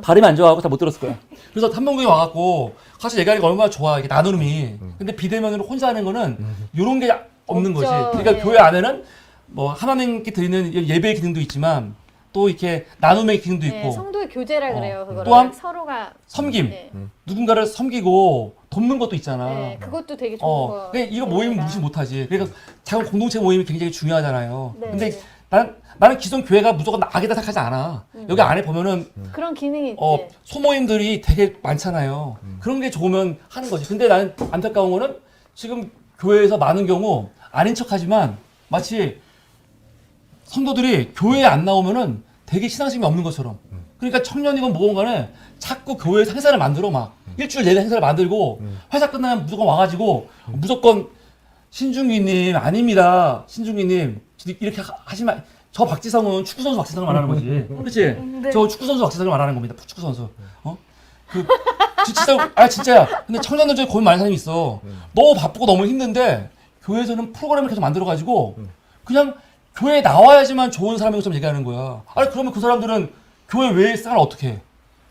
발음이 안 좋아하고 다 못 들었을 거야. 그래서 3번경에 와갖고 같이 얘기하니까 얼마나 좋아 이게 나눔이. 근데 비대면으로 혼자 하는 거는 이런 게 없는 거지. 없죠. 그러니까 네. 교회 안에는 뭐 하나님께 드리는 예배의 기능도 있지만 또 이렇게 나눔의 기능도 있고 네, 성도의 교제라 그래요. 그거를 또한 서로가 섬김. 네. 누군가를 섬기고 돕는 것도 있잖아. 네, 그것도 되게 좋은 거. 그러니까 이거 모임은 무시 못하지. 그러니까 작은 공동체 모임이 굉장히 중요하잖아요. 네, 근데 네. 나는 기존 교회가 무조건 악이다 생각하지 않아. 여기 안에 보면은 그런 기능이 있지. 소모임들이 되게 많잖아요. 그런 게 좋으면 하는 거지. 근데 나는 안타까운 거는 지금 교회에서 많은 경우 아닌 척하지만 마치 성도들이 교회에 안 나오면은 되게 신앙심이 없는 것처럼. 그러니까 청년이건 뭐건 간에 자꾸 교회에서 행사를 만들어 막 일주일 내내 행사를 만들고 회사 끝나면 무조건 와가지고 무조건 신중기님 아닙니다. 신중기님 이렇게 하시면 저 박지성은 축구선수 박지성을 말하는 거지. 그렇지? 네. 저 축구선수 박지성을 말하는 겁니다. 축구선수. 진짜 진짜야. 근데 청년들 중에 고민 많은 사람이 있어. 너무 바쁘고 너무 힘든데 교회에서는 프로그램을 계속 만들어가지고 그냥 교회에 나와야지만 좋은 사람인 것처럼 얘기하는 거야. 아니 그러면 그 사람들은 교회 외에 생활을 어떻게 해?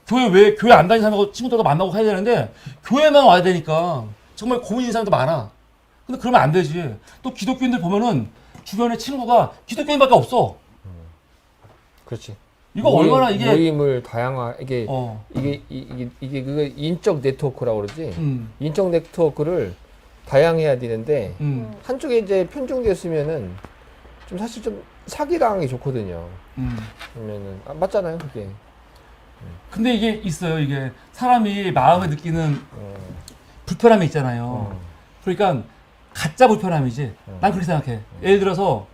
교회 안 다니는 사람하고 친구들도 만나고 해야 되는데 교회만 와야 되니까 정말 고민인 사람도 많아. 근데 그러면 안 되지. 또 기독교인들 보면은 주변에 친구가 기독교인밖에 없어. 그렇지. 이거 얼마나 이게 모임을 다양하게 이게 그 인적 네트워크라고 그러지. 인적 네트워크를 다양해야 되는데 한쪽에 이제 편중됐으면은 좀 사실 좀 사기당하기 좋거든요. 그러면은 맞잖아요, 그게. 근데 이게 있어요. 이게 사람이 마음에 느끼는 불편함이 있잖아요. 그러니까 가짜 불편함이지. 난 그렇게 생각해. 예를 들어서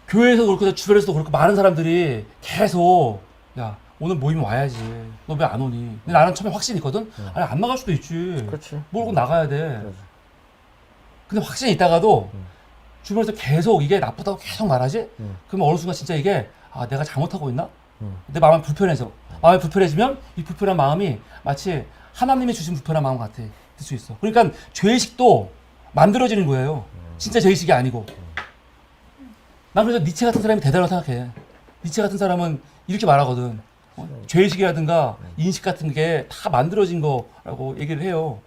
교회에서도 그렇고 주변에서도 그렇고 많은 사람들이 계속 야 오늘 모임 와야지. 너 왜 안 오니? 근데 나는 처음에 확신이 있거든. 아니 안 나갈 수도 있지. 그렇지. 모르고 나가야 돼. 그렇지. 근데 확신이 있다가도 주변에서 계속 이게 나쁘다고 계속 말하지? 그러면 어느 순간 진짜 이게 내가 잘못하고 있나? 내 마음이 불편해서 마음이 불편해지면 이 불편한 마음이 마치 하나님이 주신 불편한 마음 같아 될 수 있어. 그러니까 죄의식도 만들어지는 거예요. 진짜 죄의식이 아니고. 난 그래서 니체 같은 사람이 대단하다고 생각해. 니체 같은 사람은 이렇게 말하거든. 죄의식이라든가 인식 같은 게 다 만들어진 거라고 얘기를 해요.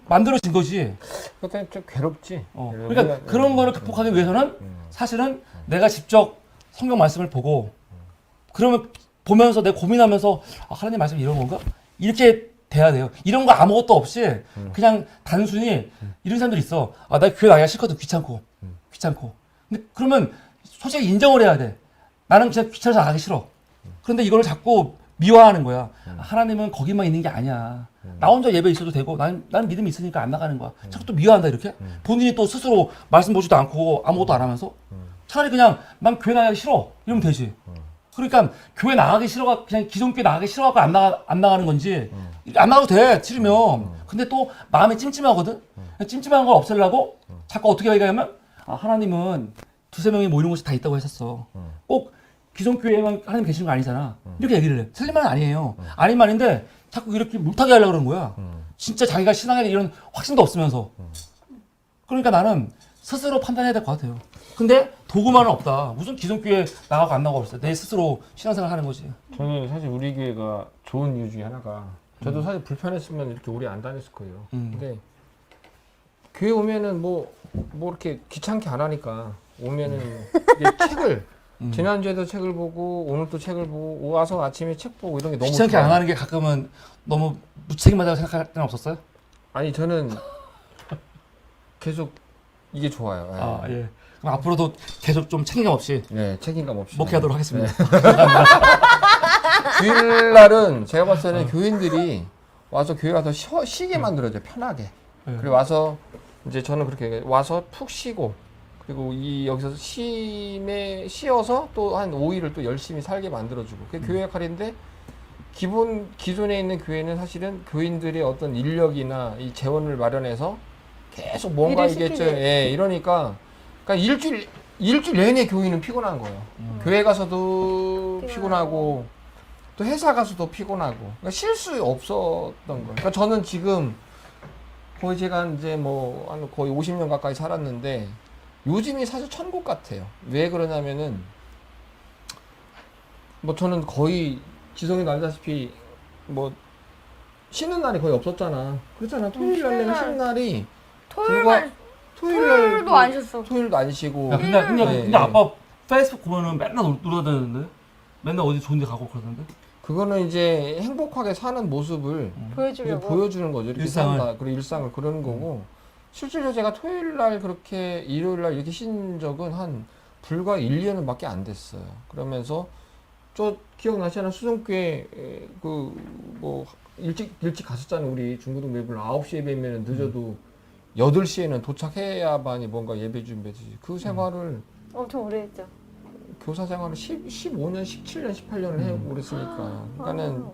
만들어진 거지. 그러니까 좀 괴롭지. 그러니까 그런 거를 극복하기 위해서는 사실은 내가 직접 성경 말씀을 보고 그러면 보면서 내가 고민하면서 하나님 말씀이 이런 건가? 이렇게 돼야 돼요. 이런 거 아무것도 없이 그냥 단순히 이런 사람들 있어. 나 교회 나가기 싫거든. 귀찮고. 근데 그러면 솔직히 인정을 해야 돼. 나는 진짜 귀찮아서 나가기 싫어. 그런데 이걸 자꾸 미워하는 거야. 하나님은 거기만 있는 게 아니야. 나 혼자 예배 있어도 되고 나는 믿음이 있으니까 안 나가는 거야. 자꾸 또 미워한다 이렇게. 본인이 또 스스로 말씀 보지도 않고 아무것도 안 하면서 차라리 그냥 난 교회 나가기 싫어 이러면 되지. 그러니까 교회 나가기 싫어가 그냥 기존 교회 나가기 싫어갖고 안 나가는 건지 안 나가도 돼 싫으면. 근데 또 마음이 찜찜하거든. 찜찜한 걸 없애려고 자꾸 어떻게 얘기하냐면 하나님은 두세 명이 모이는 곳이 다 있다고 하셨어. 꼭 기존 교회에만 하나님 계시는 거 아니잖아. 이렇게 얘기를 해. 틀린 말은 아니에요. 아닌 말인데 자꾸 이렇게 물타기 하려고 그러는 거야. 진짜 자기가 신앙에 이런 확신도 없으면서. 그러니까 나는 스스로 판단해야 될 것 같아요. 근데 도구만은 없다. 무슨 기존 교회 나가고 안 나가고 없어. 내 스스로 신앙생활 하는 거지. 저는 사실 우리 교회가 좋은 이유 중에 하나가 저도 사실 불편했으면 이렇게 오래 안 다녔을 거예요. 근데 교회 오면은 뭐 이렇게 귀찮게 안 하니까 오면은 이게 책을 지난주에도 책을 보고 오늘 또 책을 보고 와서 아침에 책 보고 이런 게 너무 귀찮게 좋아요. 안 하는 게 가끔은 너무 무책임하다고 생각할 때는 없었어요? 아니 저는 계속 이게 좋아요. 예. 예. 그럼 앞으로도 계속 좀 책임감 없이 네, 책임감 없이 목회하도록 하겠습니다. 주일날은 제가 봤을 때는 교인들이 와서 교회 와서 쉬게 만들어줘요. 편하게. 그리고 와서 이제 저는 그렇게 얘기해요. 와서 푹 쉬고 그리고 여기서 쉬어서 또 한 5일을 또 열심히 살게 만들어주고 그게 교회 역할인데 기존에 있는 교회는 사실은 교인들의 어떤 인력이나 이 재원을 마련해서 계속 뭔가 이게 이러니까 그러니까 일주일 내내 교인은 피곤한 거예요. 교회 가서도 피곤하고 또 회사 가서도 피곤하고 그러니까 쉴 수 없었던 거예요. 그러니까 저는 지금 거의 제가 이제 한 거의 50년 가까이 살았는데 요즘이 사실 천국 같아요. 왜 그러냐면은 저는 거의 지성이도 알다시피 쉬는 날이 거의 없었잖아. 그렇잖아. 토요일 날 내가 쉬는 날이 토요일도 안 쉬었어. 토요일도 안 쉬고. 야, 근데 아빠 페이스북 보면은 맨날 놀러 다니는데? 맨날 어디 좋은 데 가고 그러던데? 그거는 이제 행복하게 사는 모습을 보여주려고. 보여주는 거죠. 이렇게 일상을. 산다. 그리고 일상을 그러는 거고. 실제로 제가 토요일 날 그렇게 일요일 날 이렇게 쉰 적은 한 불과 1, 2년밖에 안 됐어요. 그러면서 기억나시잖아요. 수성교회 일찍 갔었잖아요. 우리 중고등 예배를 9시 예배면 늦어도 8시에는 도착해야만이 뭔가 예배 준비지. 그 생활을 엄청 오래 했죠. 교사 생활을 15년, 17년, 18년을 해오고 그랬으니까. 그러니까는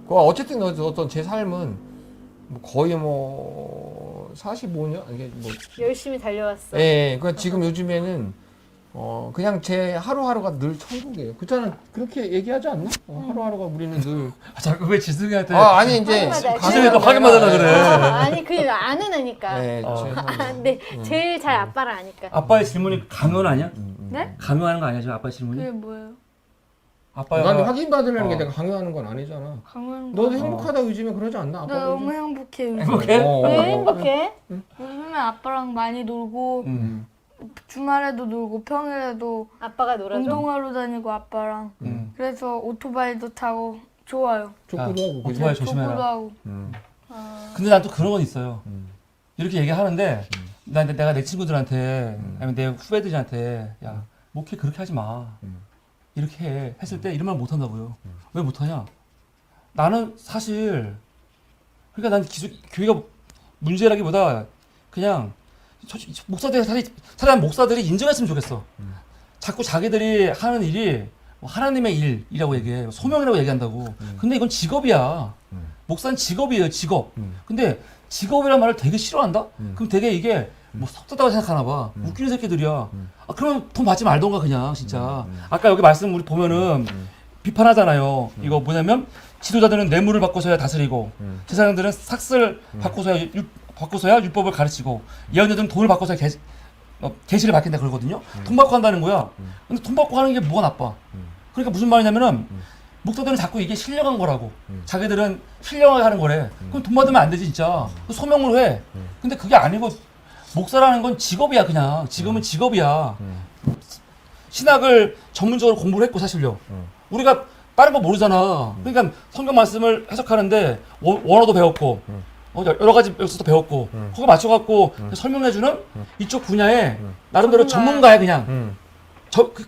어쨌든 어떤 제 삶은 거의 45년 이게 열심히 달려왔어. 예. 그러니까 지금 요즘에는 그냥 제 하루하루가 늘 천국이에요. 그렇잖아. 그렇게 얘기하지 않나? 하루하루가 우리는 늘. 자꾸 왜 지승이한테 아니 이제 지승이도 확인받으려 그래. 아니 그 아는 애니까. 네, 근데 제일 잘 아빠를 아니까. 아빠의 질문이 강요는 아니야? 네? 강요하는 거 아니야 지금 아빠의 질문이? 그게 뭐예요? 아빠가 난 확인받으려는 게 내가 강요하는 건 아니잖아. 강원. 너도 행복하다 요즘에 그러지 않나? 나 아빠가 너무 요즘? 행복해. 요즘. 행복해? 왜 행복해? 요즘에 아빠랑 많이 놀고 주말에도 놀고 평일에도 아빠가 놀아줘. 운동하러 다니고 아빠랑. 그래서 오토바이도 타고 좋아요. 족구도 하고 그지? 오토바이 족구도 조심해라. 하고. 근데 난 또 그런 건 있어요. 이렇게 얘기하는데 내가 내 친구들한테 아니면 내 후배들한테 야 목회 그렇게 하지 마. 이렇게 했을 때 이런 말 못 한다고요. 왜 못 하냐? 나는 사실 그러니까 난 교회가 문제라기보다 그냥 목사들이 인정했으면 좋겠어. 자꾸 자기들이 하는 일이 하나님의 일이라고 얘기해. 소명이라고 얘기한다고. 근데 이건 직업이야. 목사는 직업이에요, 직업. 근데 직업이란 말을 되게 싫어한다? 그럼 되게 이게 섭섭하다고 생각하나 봐. 웃기는 새끼들이야. 그러면 돈 받지 말던가 그냥 진짜. 아까 여기 말씀 우리 보면은 비판하잖아요. 이거 뭐냐면 지도자들은 뇌물을 받고서야 다스리고 제사장들은 삭슬 받고서야 율법을 가르치고 예언자들은 돈을 받고서야 계시를 밝힌다 그러거든요. 돈 받고 한다는 거야. 근데 돈 받고 하는 게 뭐가 나빠? 그러니까 무슨 말이냐면은 목사들은 자꾸 이게 신령한 거라고. 자기들은 신령하게 하는 거래. 그럼 돈 받으면 안 되지 진짜. 소명으로 해. 근데 그게 아니고 목사라는 건 직업이야 그냥. 지금은 직업이야. 신학을 전문적으로 공부를 했고 사실요. 우리가 다른 거 모르잖아. 그러니까 성경 말씀을 해석하는데 원어도 배웠고 여러 가지 역사도 배웠고 그거 맞춰갖고 설명해주는 이쪽 분야에 나름대로 전문가야 그냥.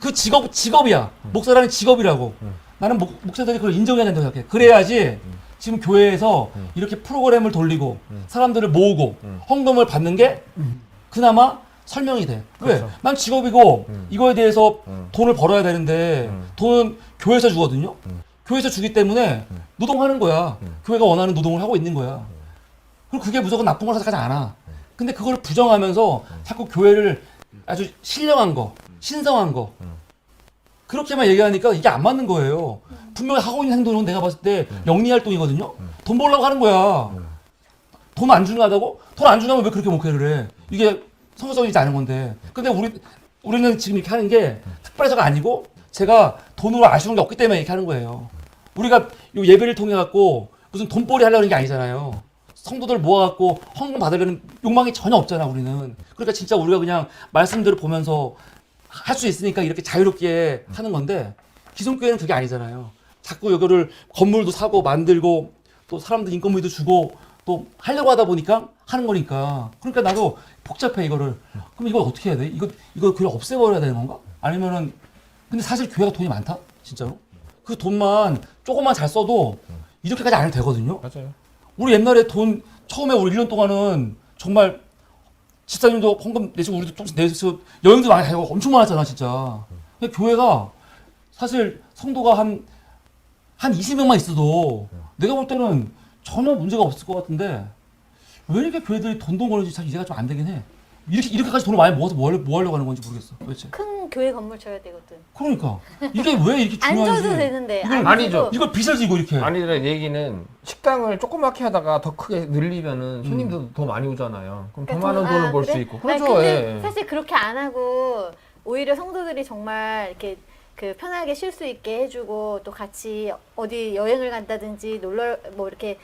그 직업이야. 목사라는 직업이라고. 나는 목사들이 그걸 인정해야 된다고 생각해. 그래야지 지금 교회에서 이렇게 프로그램을 돌리고 사람들을 모으고 헌금을 받는 게 그나마 설명이 돼. 왜? 그렇죠. 난 직업이고 이거에 대해서 돈을 벌어야 되는데 돈은 교회에서 주거든요. 교회에서 주기 때문에 노동하는 거야. 교회가 원하는 노동을 하고 있는 거야. 그리고 그게 무조건 나쁜 거라 생각하지 않아. 근데 그걸 부정하면서 자꾸 교회를 아주 신령한 거, 신성한 거 그렇게만 얘기하니까 이게 안 맞는 거예요. 분명히 하고 있는 행동은 내가 봤을 때 영리 활동이거든요. 돈 벌려고 하는 거야. 돈 안 중요하다고? 돈 안 중요하면 왜 그렇게 목회를 해? 이게 성서적이지 않은 건데. 근데 우리는 지금 이렇게 하는 게 특별해서가 아니고 제가 돈으로 아쉬운 게 없기 때문에 이렇게 하는 거예요. 우리가 이 예배를 통해 갖고 무슨 돈벌이 하려는 게 아니잖아요. 성도들 모아갖고 헌금 받으려는 욕망이 전혀 없잖아 우리는. 그러니까 진짜 우리가 그냥 말씀대로 보면서 할 수 있으니까 이렇게 자유롭게 하는 건데 기존교회는 그게 아니잖아요. 자꾸 이거를 건물도 사고 만들고 또 사람들 인건비도 주고 또 하려고 하다 보니까 하는 거니까. 그러니까 나도 복잡해 이거를. 그럼 이걸 어떻게 해야 돼? 이거 그냥 없애버려야 되는 건가? 아니면은 근데 사실 교회가 돈이 많다? 진짜로? 그 돈만 조금만 잘 써도 이렇게까지 안 해도 되거든요. 맞아요. 우리 옛날에 돈 처음에 우리 1년 동안은 정말 집사님도 헌금 내시고 우리도 조금씩 내서 여행도 많이 가고 엄청 많았잖아 진짜. 근데 교회가 사실 성도가 한 20명만 있어도 내가 볼 때는 전혀 문제가 없을 것 같은데 왜 이렇게 교회들이 돈돈 거는지 잘 이해가 좀 안 되긴 해. 이렇게까지 돈을 많이 모아서 뭐 하려고 하는 건지 모르겠어 도대체. 큰 교회 건물 쳐야 되거든. 그러니까 이게 왜 이렇게 안 중요한지. 줘도 되는데. 이걸 안 아니죠. 줘도. 이걸 빚을 지고 이렇게. 아니라 얘기는 식당을 조그맣게 하다가 더 크게 늘리면은 손님도 더 많이 오잖아요. 그럼 더 많은 돈을 벌 수 그래? 있고. 아니, 그렇죠. 근데 예. 사실 그렇게 안 하고 오히려 성도들이 정말 이렇게 그 편하게 쉴 수 있게 해주고 또 같이 어디 여행을 간다든지 놀러 뭐 이렇게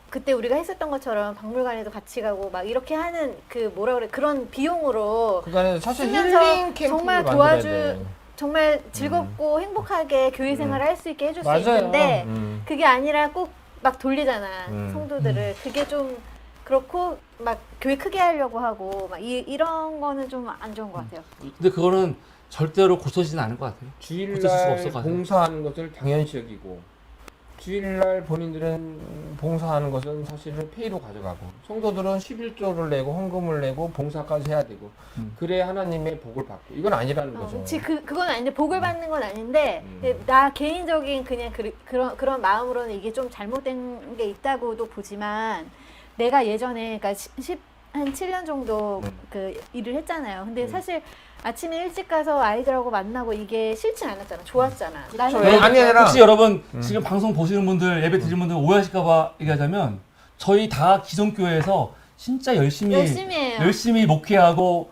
그때 우리가 했었던 것처럼 박물관에도 같이 가고 막 이렇게 하는 그 뭐라 그래 그런 비용으로 그러니까 사실 쓰면서 힐링 캠프를 정말 만들어야 도와주- 돼. 정말 즐겁고 행복하게 교회 생활을 할 수 있게 해줄 수 맞아요. 있는데 그게 아니라 꼭 막 돌리잖아 성도들을. 그게 좀 그렇고 막 교회 크게 하려고 하고 막 이런 거는 좀 안 좋은 것 같아요. 근데 그거는 절대로 고쳐지진 않을 것 같아요. 고칠 수가 주일날 없을 것 같아요. 봉사하는 것을 당연시 여기고 주일날 본인들은 봉사하는 것은 사실은 페이로 가져가고 성도들은 11조를 내고 헌금을 내고 봉사까지 해야 되고 그래야 하나님의 복을 받고 이건 아니라는 거죠. 그치, 그건 아닌데 복을 받는 건 아닌데 나 개인적인 그냥 그런 마음으로는 이게 좀 잘못된 게 있다고도 보지만 내가 예전에 그러니까 한 7년 정도 그 일을 했잖아요. 근데 사실 아침에 일찍 가서 아이들하고 만나고 이게 싫진 않았잖아. 좋았잖아. 나는 네, 아니라 혹시 여러분 지금 방송 보시는 분들 예배 드리는 분들 오해하실까봐 얘기하자면 저희 다 기존 교회에서 진짜 열심히 해요. 열심히 목회하고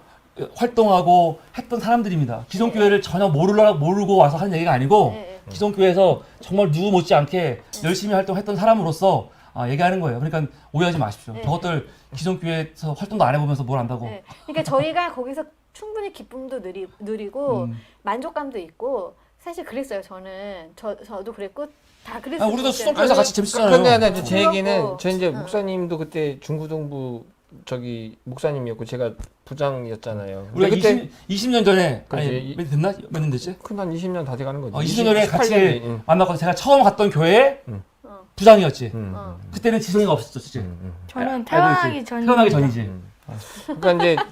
활동하고 했던 사람들입니다. 기존 교회를 전혀 모르고 와서 하는 얘기가 아니고 네. 기존 교회에서 정말 누구 못지않게 열심히 활동했던 사람으로서 얘기하는 거예요. 그러니까 오해하지 마십시오. 네. 저것들 기존 교회에서 활동도 안 해보면서 뭘 안다고. 네. 그러니까 저희가 거기서 충분히 기쁨도 누리고 만족감도 있고 사실 그랬어요. 저도 그랬고 다 그랬어요. 우리도 수성교회에서 같이 재밌었잖아요. 근데 제 그렇고. 얘기는 저 이제 목사님도 그때 중구동부 저기 목사님이었고 제가 부장이었잖아요. 우리가 그때 20년 전에 그치. 아니 몇 됐나? 몇 년 됐지? 큰한 20년 다 돼가는 거죠. 20년 전에 같이 18년이, 응. 만났거든. 제가 처음 갔던 교회 어. 부장이었지. 어. 그때는 지성이가 없었지. 저는 알고 태어나기 있지. 전이 태어나기 전이지. 그러니까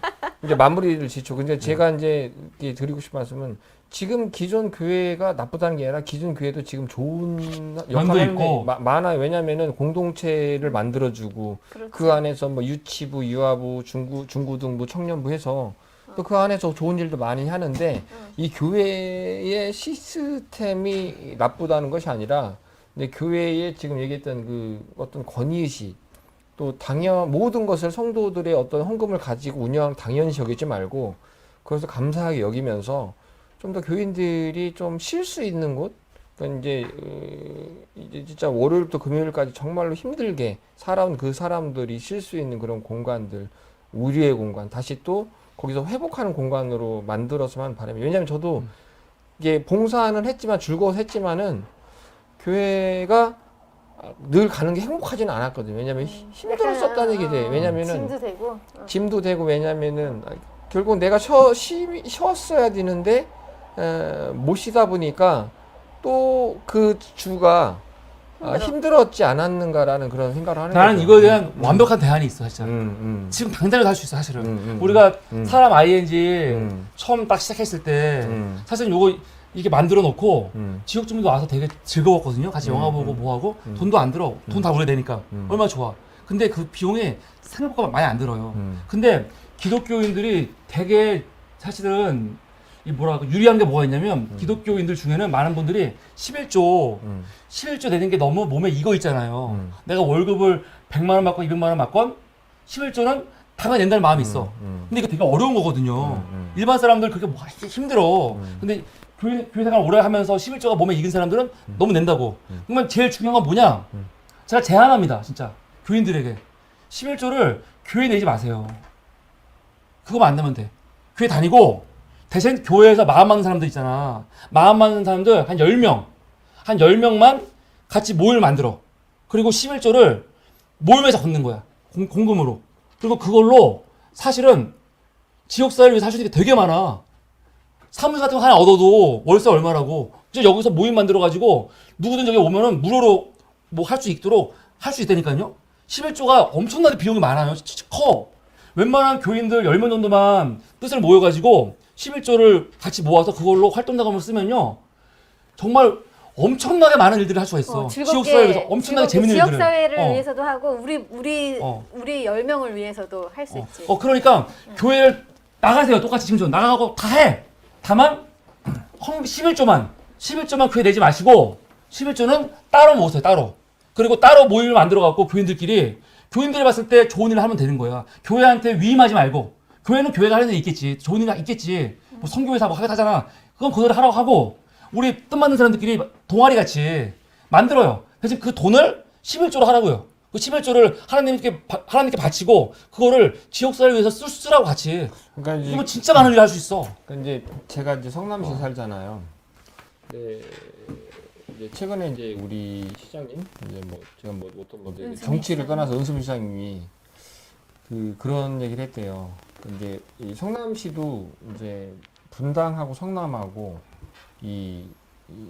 이제 마무리를 짓죠. 근데 제가 이제 드리고 싶은 말씀은 지금 기존 교회가 나쁘다는 게 아니라 기존 교회도 지금 좋은 역할을 있고. 많아요. 왜냐면은 공동체를 만들어주고 그렇지. 그 안에서 뭐 유치부, 유아부, 중고등부, 청년부 해서 또 그 안에서 좋은 일도 많이 하는데 이 교회의 시스템이 나쁘다는 것이 아니라 근데 교회에 지금 얘기했던 그 어떤 권위의식 또 모든 것을 성도들의 어떤 헌금을 가지고 운영하는 당연시 여기지 말고 그것을 감사하게 여기면서 좀 더 교인들이 좀 쉴 수 있는 곳 그러니까 이제 진짜 월요일부터 금요일까지 정말로 힘들게 살아온 그 사람들이 쉴 수 있는 그런 공간들, 우리의 공간, 다시 또 거기서 회복하는 공간으로 만들어서만 바람이. 왜냐하면 저도 이게 봉사는 했지만 즐거워서 했지만은 교회가 늘 가는 게 행복하지는 않았거든요. 왜냐면 힘들었었다는 얘기지. 왜냐면은 짐도 되고 왜냐면은 결국 내가 쉬었어야 되는데 못 쉬다 보니까 또 그 주가 힘들었지 않았는가라는 그런 생각을 하는 거죠. 나는 이거에 대한 완벽한 대안이 있어, 사실. 지금 당장에도 할 수 있어, 사실은. 우리가 사람 ING 처음 딱 시작했을 때 사실 이게 만들어 놓고 지역 주민도 와서 되게 즐거웠거든요. 같이 영화 보고 뭐 하고 돈도 안 들어. 돈 다 우리가 내니까 얼마나 좋아. 근데 그 비용이 생각보다 많이 안 들어요. 근데 기독교인들이 되게 사실은 이 뭐라고 유리한 게 뭐가 있냐면 기독교인들 중에는 많은 분들이 11조 내는 게 너무 몸에 익어 있잖아요. 내가 월급을 100만 원 받고 200만 원 받건 11조는 당연히 낸다는 마음이 있어. 근데 이거 되게 어려운 거거든요. 일반 사람들 그렇게 뭐 하기 힘들어. 근데 교회 생활 오래 하면서 11조가 몸에 익은 사람들은 너무 낸다고. 그러면 제일 중요한 건 뭐냐? 제가 제안합니다. 진짜 교인들에게 11조를 교회 내지 마세요. 그거만 안 내면 돼. 교회 다니고 대신 교회에서 마음 맞는 사람들 있잖아. 마음 맞는 사람들 한 10명만 같이 모임을 만들어. 그리고 11조를 모임에서 걷는 거야. 공금으로. 그리고 그걸로 사실은 지역사회를 위해서 할 수 있는 게 되게 많아. 사무실 같은 거 하나 얻어도 월세 얼마라고. 이제 여기서 모임 만들어가지고 누구든 저기 오면은 무료로 뭐 할 수 있도록 할 수 있다니까요. 11조가 엄청나게 비용이 많아요. 커. 웬만한 교인들 10명 정도만 뜻을 모여가지고 11조를 같이 모아서 그걸로 활동자금을 쓰면요. 정말 엄청나게 많은 일들을 할 수가 있어. 지역사회를 위해서 엄청나게 재밌는 일들을. 지역사회를 위해서도 하고 우리 10명을 위해서도 할 수 있지. 그러니까 교회를 나가세요. 똑같이 지금 나가고 다 해. 다만 11조만 교회 내지 마시고 11조는 따로 모으세요. 따로. 그리고 따로 모임을 만들어갖고 교인들이 봤을 때 좋은 일을 하면 되는 거야. 교회한테 위임하지 말고. 교회는 교회가 하는 일 있겠지. 좋은 일 있겠지. 뭐 선교회사 뭐 하잖아. 그건 그대로 하라고 하고 우리 뜻맞는 사람들끼리 동아리 같이 만들어요. 대신 그 돈을 11조로 하라고요. 그 11조를 하나님께 바치고 그거를 지역사회를 위해서 쓰라고 같이. 그러니까 이거 진짜 많은 일을 할 수 있어. 그러니까 이제 제가 이제 성남시 살잖아요. 네. 이제 최근에 이제 우리 시장님 이제 뭐 제가 뭐 어떤 분들 정치를 떠나서 은수미 시장님이 그런 얘기를 했대요. 근데 이 성남시도 이제 분당하고 성남하고 이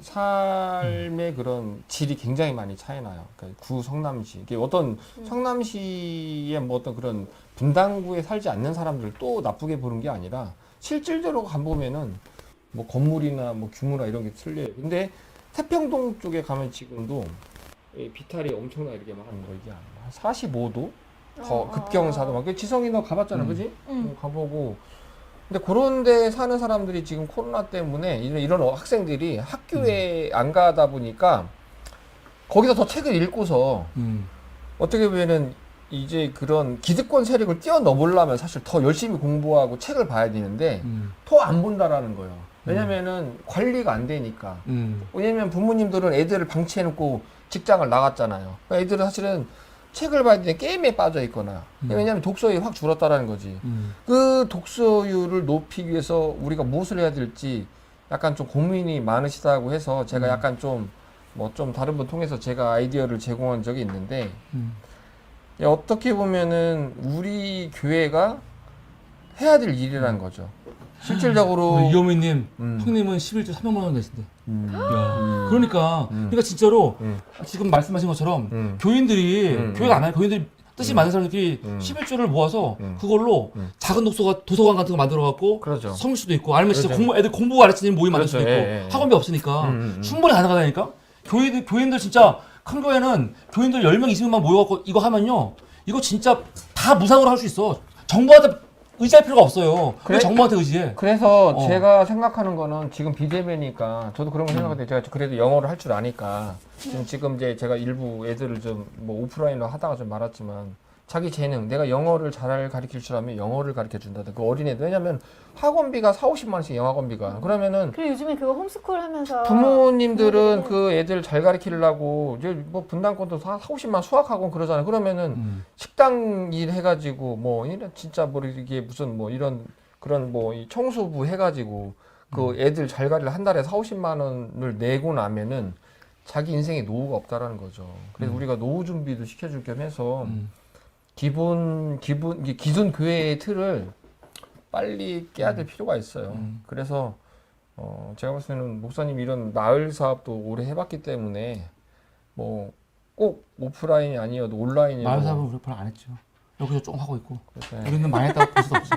삶의 그런 질이 굉장히 많이 차이 나요. 그러니까 구 성남시. 이게 어떤 성남시의 뭐 어떤 그런 분당구에 살지 않는 사람들을 또 나쁘게 보는 게 아니라 실질적으로 가보면은 뭐 건물이나 뭐 규모나 이런 게 틀려요. 근데 태평동 쪽에 가면 지금도 이 비탈이 엄청나게 이렇게 많은 거 이게 한 45도 더 급경사도 막. 지성이 너 가봤잖아, 그지? 가보고. 근데 그런 데 사는 사람들이 지금 코로나 때문에 이런 학생들이 학교에 안 가다 보니까 거기서 더 책을 읽고서 어떻게 보면은 이제 그런 기득권 세력을 뛰어넘으려면 사실 더 열심히 공부하고 책을 봐야 되는데 더 안 본다라는 거예요. 왜냐면은 관리가 안 되니까. 왜냐면 부모님들은 애들을 방치해놓고 직장을 나갔잖아요. 그러니까 애들은 사실은 책을 봐야 되는데 게임에 빠져 있거나. 왜냐면 독서율이 확 줄었다라는 거지. 그 독서율을 높이기 위해서 우리가 무엇을 해야 될지 약간 좀 고민이 많으시다고 해서 제가 약간 좀 다른 분 통해서 제가 아이디어를 제공한 적이 있는데 어떻게 보면은 우리 교회가 해야 될 일이라는 거죠. 실질적으로 이호민님, 형님은 11조 300만 원 내신대. 그러니까 진짜로 지금 말씀하신 것처럼 교인들이 교회가 안 해요. 교인들이 뜻이 많은 사람들끼리 11조를 모아서 그걸로 작은 도서관 같은 거 만들어갖고 그렇죠. 성실도 있고 아니면 진짜 애들 공부 가르치는 모임 만들 수도 그렇죠. 있고 예, 예. 학원비 없으니까 충분히 가능하다니까. 교인들 진짜 큰 교회는 교인들 10명 20명만 모여갖고 이거 하면요, 이거 진짜 다 무상으로 할 수 있어. 정부한테 의지할 필요가 없어요. 왜 정부한테 의지해? 그래서 제가 생각하는 거는 지금 비대면이니까 저도 그런 거 생각하는데 제가 그래도 영어를 할 줄 아니까 지금 이제 제가 일부 애들을 좀 뭐 오프라인으로 하다가 좀 말았지만 자기 재능, 내가 영어를 잘 가르칠 줄 알면 영어를 가르쳐 준다든 그 어린애들. 왜냐면 학원비가 4-50만 원씩 영어학원비가. 그러면은 그리고 요즘에 그거 홈스쿨 하면서 부모님들은 그 애들 잘 가르치려고 이제 뭐 분담권도 4-50만 원 수학학원 그러잖아요. 그러면은 식당 일 해가지고 뭐 이런 진짜 뭐 이게 무슨 뭐 이런 그런 뭐 이 청소부 해가지고 그 애들 잘 가리려 한 달에 4-50만 원을 내고 나면은 자기 인생에 노후가 없다라는 거죠. 그래서 우리가 노후 준비도 시켜줄 겸 해서 기존 교회의 틀을 빨리 깨야 될 필요가 있어요. 그래서 제가 봤을 때는 목사님 이런 마을 사업도 오래 해봤기 때문에 뭐 꼭 오프라인이 아니어도 온라인이라도 마을 사업은 우리 별로 안 했죠. 여기서 좀 하고 있고. 그래서 우리는 많이 했다고 볼 수도 없어.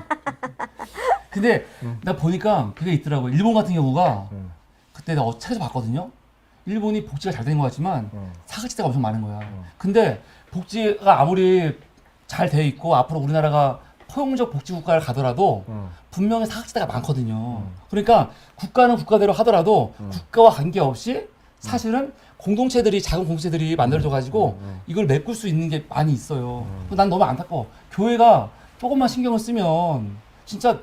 근데 나 보니까 그게 있더라고. 일본 같은 경우가 그때 내가 책에서 봤거든요. 일본이 복지가 잘 된 것 같지만 사각지대가 엄청 많은 거야. 근데 복지가 아무리 잘 돼 있고 앞으로 우리나라가 포용적 복지 국가를 가더라도 분명히 사각지대가 많거든요. 그러니까 국가는 국가대로 하더라도 국가와 관계없이 사실은 공동체들이 작은 공동체들이 만들어져 가지고 이걸 메꿀 수 있는 게 많이 있어요. 난 너무 안타까워. 교회가 조금만 신경을 쓰면 진짜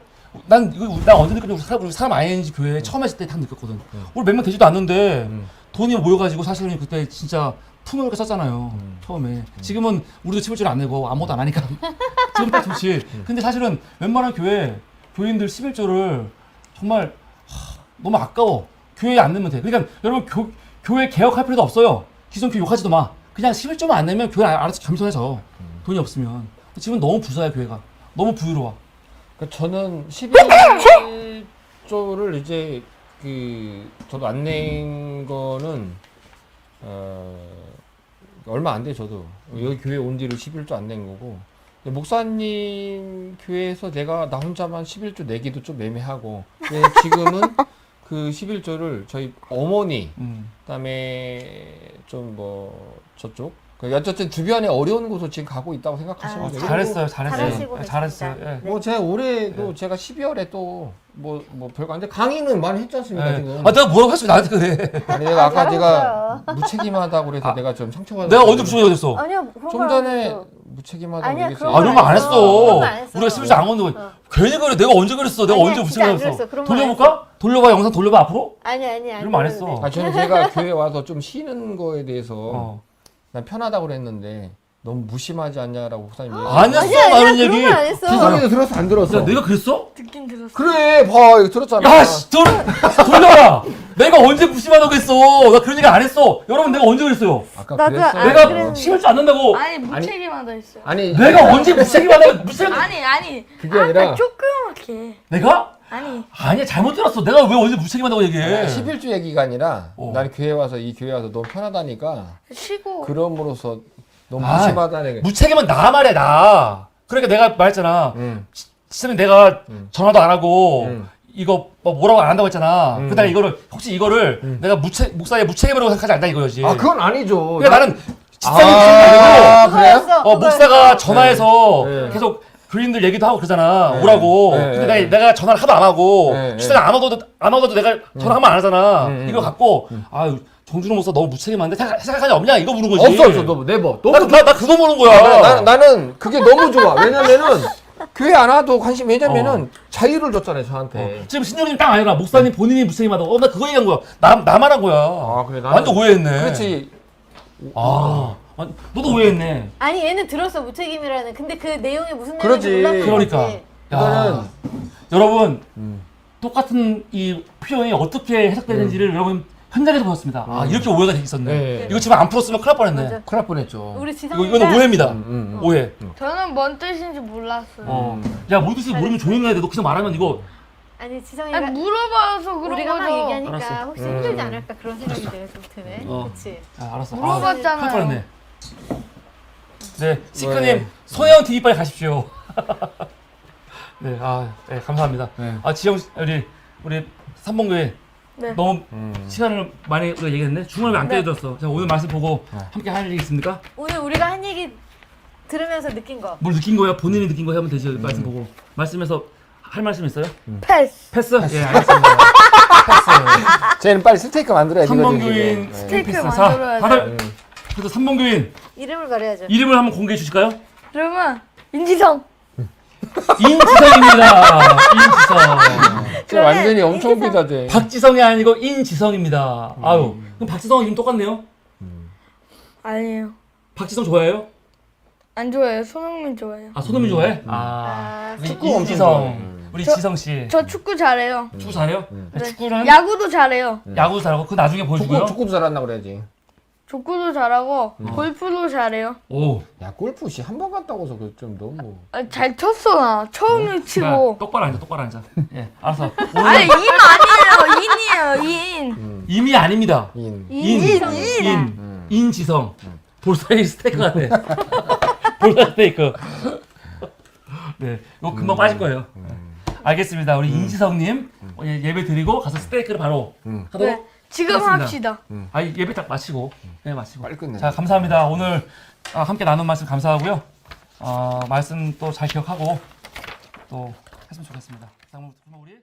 난 언제 느꼈냐면 우리 사람 ING 교회 처음 했을 때 딱 느꼈거든. 우리 몇 명 되지도 않는데 돈이 모여가지고 사실은 그때 진짜 푸놓을까 썼잖아요. 처음에. 지금은 우리도 치불질 안 내고 아무것도 안 하니까 지금 딱 좋지. 근데 사실은 웬만한 교인들 11조를 정말 너무 아까워. 교회에 안 내면 돼. 그러니까 여러분 교회 개혁할 필요도 없어요. 기존 교회 욕하지도 마. 그냥 11조만 안 내면 교회 알아서 겸손해져. 돈이 없으면. 지금 너무 불쌍해 교회가. 너무 부유로워. 그러니까 저는 11조를 이제 저도 안 낸 거는 얼마 안 돼 저도 여기 교회 온 뒤로 11조 안 낸 거고 근데 목사님 교회에서 나 혼자만 11조 내기도 좀 애매하고 지금은 그 11조를 저희 어머니 그다음에 좀 뭐 저쪽 어쨌든 주변에 어려운 곳으로 지금 가고 있다고 생각하시면 돼요. 잘했어요. 잘하시고 잘했어요. 계십니다. 예. 뭐 제가 올해도 제가 12월에 또 뭐 별거 아닌데 강의는 많이 했지 않습니까 예. 지금. 아 내가 뭐라고 했으면 나한테 그래. 아니 내가 아까 제가 잘하셨어요. 무책임하다고 그래서 내가 좀 상처받았어. 내가 언제 무슨 얘기 했어? 아니야 그런 좀 거 전에 안 했어. 무책임하다고 아니야, 얘기했어요. 그런 아 그런 거 안 했어. 그런 거안 했어. 우리가 11조 안 건데 괜히 그래. 내가 언제 그랬어? 내가 아니야, 언제 진짜 안 무책임했어? 그랬어. 그런 거안 돌려볼까? 돌려봐 영상 돌려봐 앞으로? 아니 이러면 안 했어. 아 저는 제가 교회 와서 좀 쉬는 거에 대해서 어. 난 편하다고 그랬는데 너무 무심하지 않냐라고 목사님 안 했어. 아니야, 나는 그런 얘기. 거 안 했어. 기성이도 들었어 안 들었어? 야 내가 그랬어? 듣긴 들었어. 그래 봐 이거 들었잖아. 야씨 돌려라. 내가 언제 무심하다고 했어? 나 그런 얘기 안 했어. 여러분 내가 언제 그랬어요? 아까 나도 그랬어. 아, 내가 그랬는데. 11조 안 된다고. 아니 무책임하다 했어요. 아니 내가 언제 무책임하다고 무책임? 아니 그게 아니라 조그맣게. 내가? 아니 아니야 잘못 들었어. 내가 왜 언제 무책임하다고 얘기해? 11주 얘기가 아니라 어. 나는 교회 와서 이 교회 와서 너무 편하다니까 쉬고 그럼으로써 너무 아, 무심하다는 게. 무책임은 나 말이야 나. 그러니까 내가 말했잖아. 시스템 내가 전화도 안 하고 이거 뭐라고 안 한다고 했잖아. 그다음에 이거를 내가 목사의 무책임이라고 생각하지 않다 이거지. 아 그건 아니죠. 그러니까 나는 집사님 아, 무책임이 그래요? 아니고 목사가 전화해서 네. 계속 교인들 얘기도 하고 그러잖아. 네. 오라고. 네. 근데 내가 전화를 하도 안 하고 네. 집사가 안 와도 내가 전화하면 안 하잖아. 이걸 갖고 아유 정준호 목사 너무 무책임한데 생각하냐 없냐 이거 물은 거지. 없어 너 네버. 나 그거 물은 거야. 나는 그게 너무 좋아. 왜냐면은 교회 안 와도 관심 왜냐면은 자유를 줬잖아요 저한테. 지금 신영님 딱 아니라 목사님 본인이 무책임하다고. 나 그거 얘기한 거야. 나만 한 거야. 아 그래 나는 완전 오해했네. 그렇지. 너도 오해했네. 아니 얘는 들었어 무책임이라는. 근데 그 내용이 무슨 그러지. 내용인지 몰랐던 그러니까. 거지. 이거는 여러분 똑같은 이 표현이 어떻게 해석되는지를 여러분 현장에서 보셨습니다. 아 이렇게 오해가 있었네. 네. 이거 지금 안 풀었으면 큰일 날 뻔했네. 맞아. 큰일 날 뻔했죠. 우리 지성이가 이거는 오해입니다. 오해. 저는 뭔 뜻인지 몰랐어요. 야, 뭐 뜻인지 모르면 조용히 해야 돼. 너 그냥 말하면 이거. 아니 지성이가 아니 물어봐서 그런 우리가 막 거죠. 얘기하니까 알았어. 혹시 힘들지 않을까 그런 생각이 좀 드네. 그렇지. 알았어. 물어봤잖아요. 큰일 뻔했네. 네, 시크님 네. 손혜원 TV 빨리 가십시오. 네, 네, 감사합니다. 네. 지영 씨, 우리 삼봉교회 네. 너무 시간을 많이 우리가 얘기했네. 중간에 안 네. 깨졌어. 자, 오늘 말씀 보고 함께 할 얘기 있습니까? 오늘 우리가 한 얘기 들으면서 느낀 거. 뭘 느낀 거야? 본인이 느낀 거 하면 되죠. 말씀 보고. 말씀에서 할 말씀 있어요? 패스. 패스? 예, 알겠습니다. 쟤는 빨리 스테이크 만들어야 되거든요. 삼봉교인 지금. 스테이크 패스. 만들어야 다들 그래서 삼봉교인 이름을 말해야죠. 이름을 한번 공개해 주실까요? 그러면 인지성. 인지성입니다. 인지성. 저 완전히 엄청 인지성. 비슷하대. 박지성이 아니고 인지성입니다. 아유, 그럼 박지성 이름 똑같네요? 아니에요. 박지성 좋아해요? 안 좋아해요. 손흥민 좋아해요. 아, 손흥민 좋아해? 우리 축구 엄청 인지성. 좋아해. 우리 저- 지성 씨. 저 축구 잘해요. 축구 잘해요? 네. 축구는 야구도 잘해요. 야구도 잘하고 그 나중에 보여주고요. 축구도 잘한다 그래야지. 족구도 잘하고 골프도 잘해요. 오. 야 골프 씨 한 번 갔다고 해서 그 좀 너무. 아, 잘 쳤어 나. 처음에 자, 치고. 똑바로 앉아, 똑바로 앉아. 예, 알았어. 아니 인 아니에요. 인이에요. 임이 아닙니다. 인. 인지성. 볼살이 스테이크가 돼. 볼살 스테이크. 네, 이거 금방 빠질 거예요. 알겠습니다. 우리 인지성님 예배 드리고 가서 스테이크를 바로 하도록. 네. 지금 하겠습니다. 합시다. 아, 예배 딱 마치고. 네, 마치고. 빨리 끝내. 자, 감사합니다. 오늘 함께 나눈 말씀 감사하고요. 말씀 또 잘 기억하고 또 했으면 좋겠습니다. 그럼 우리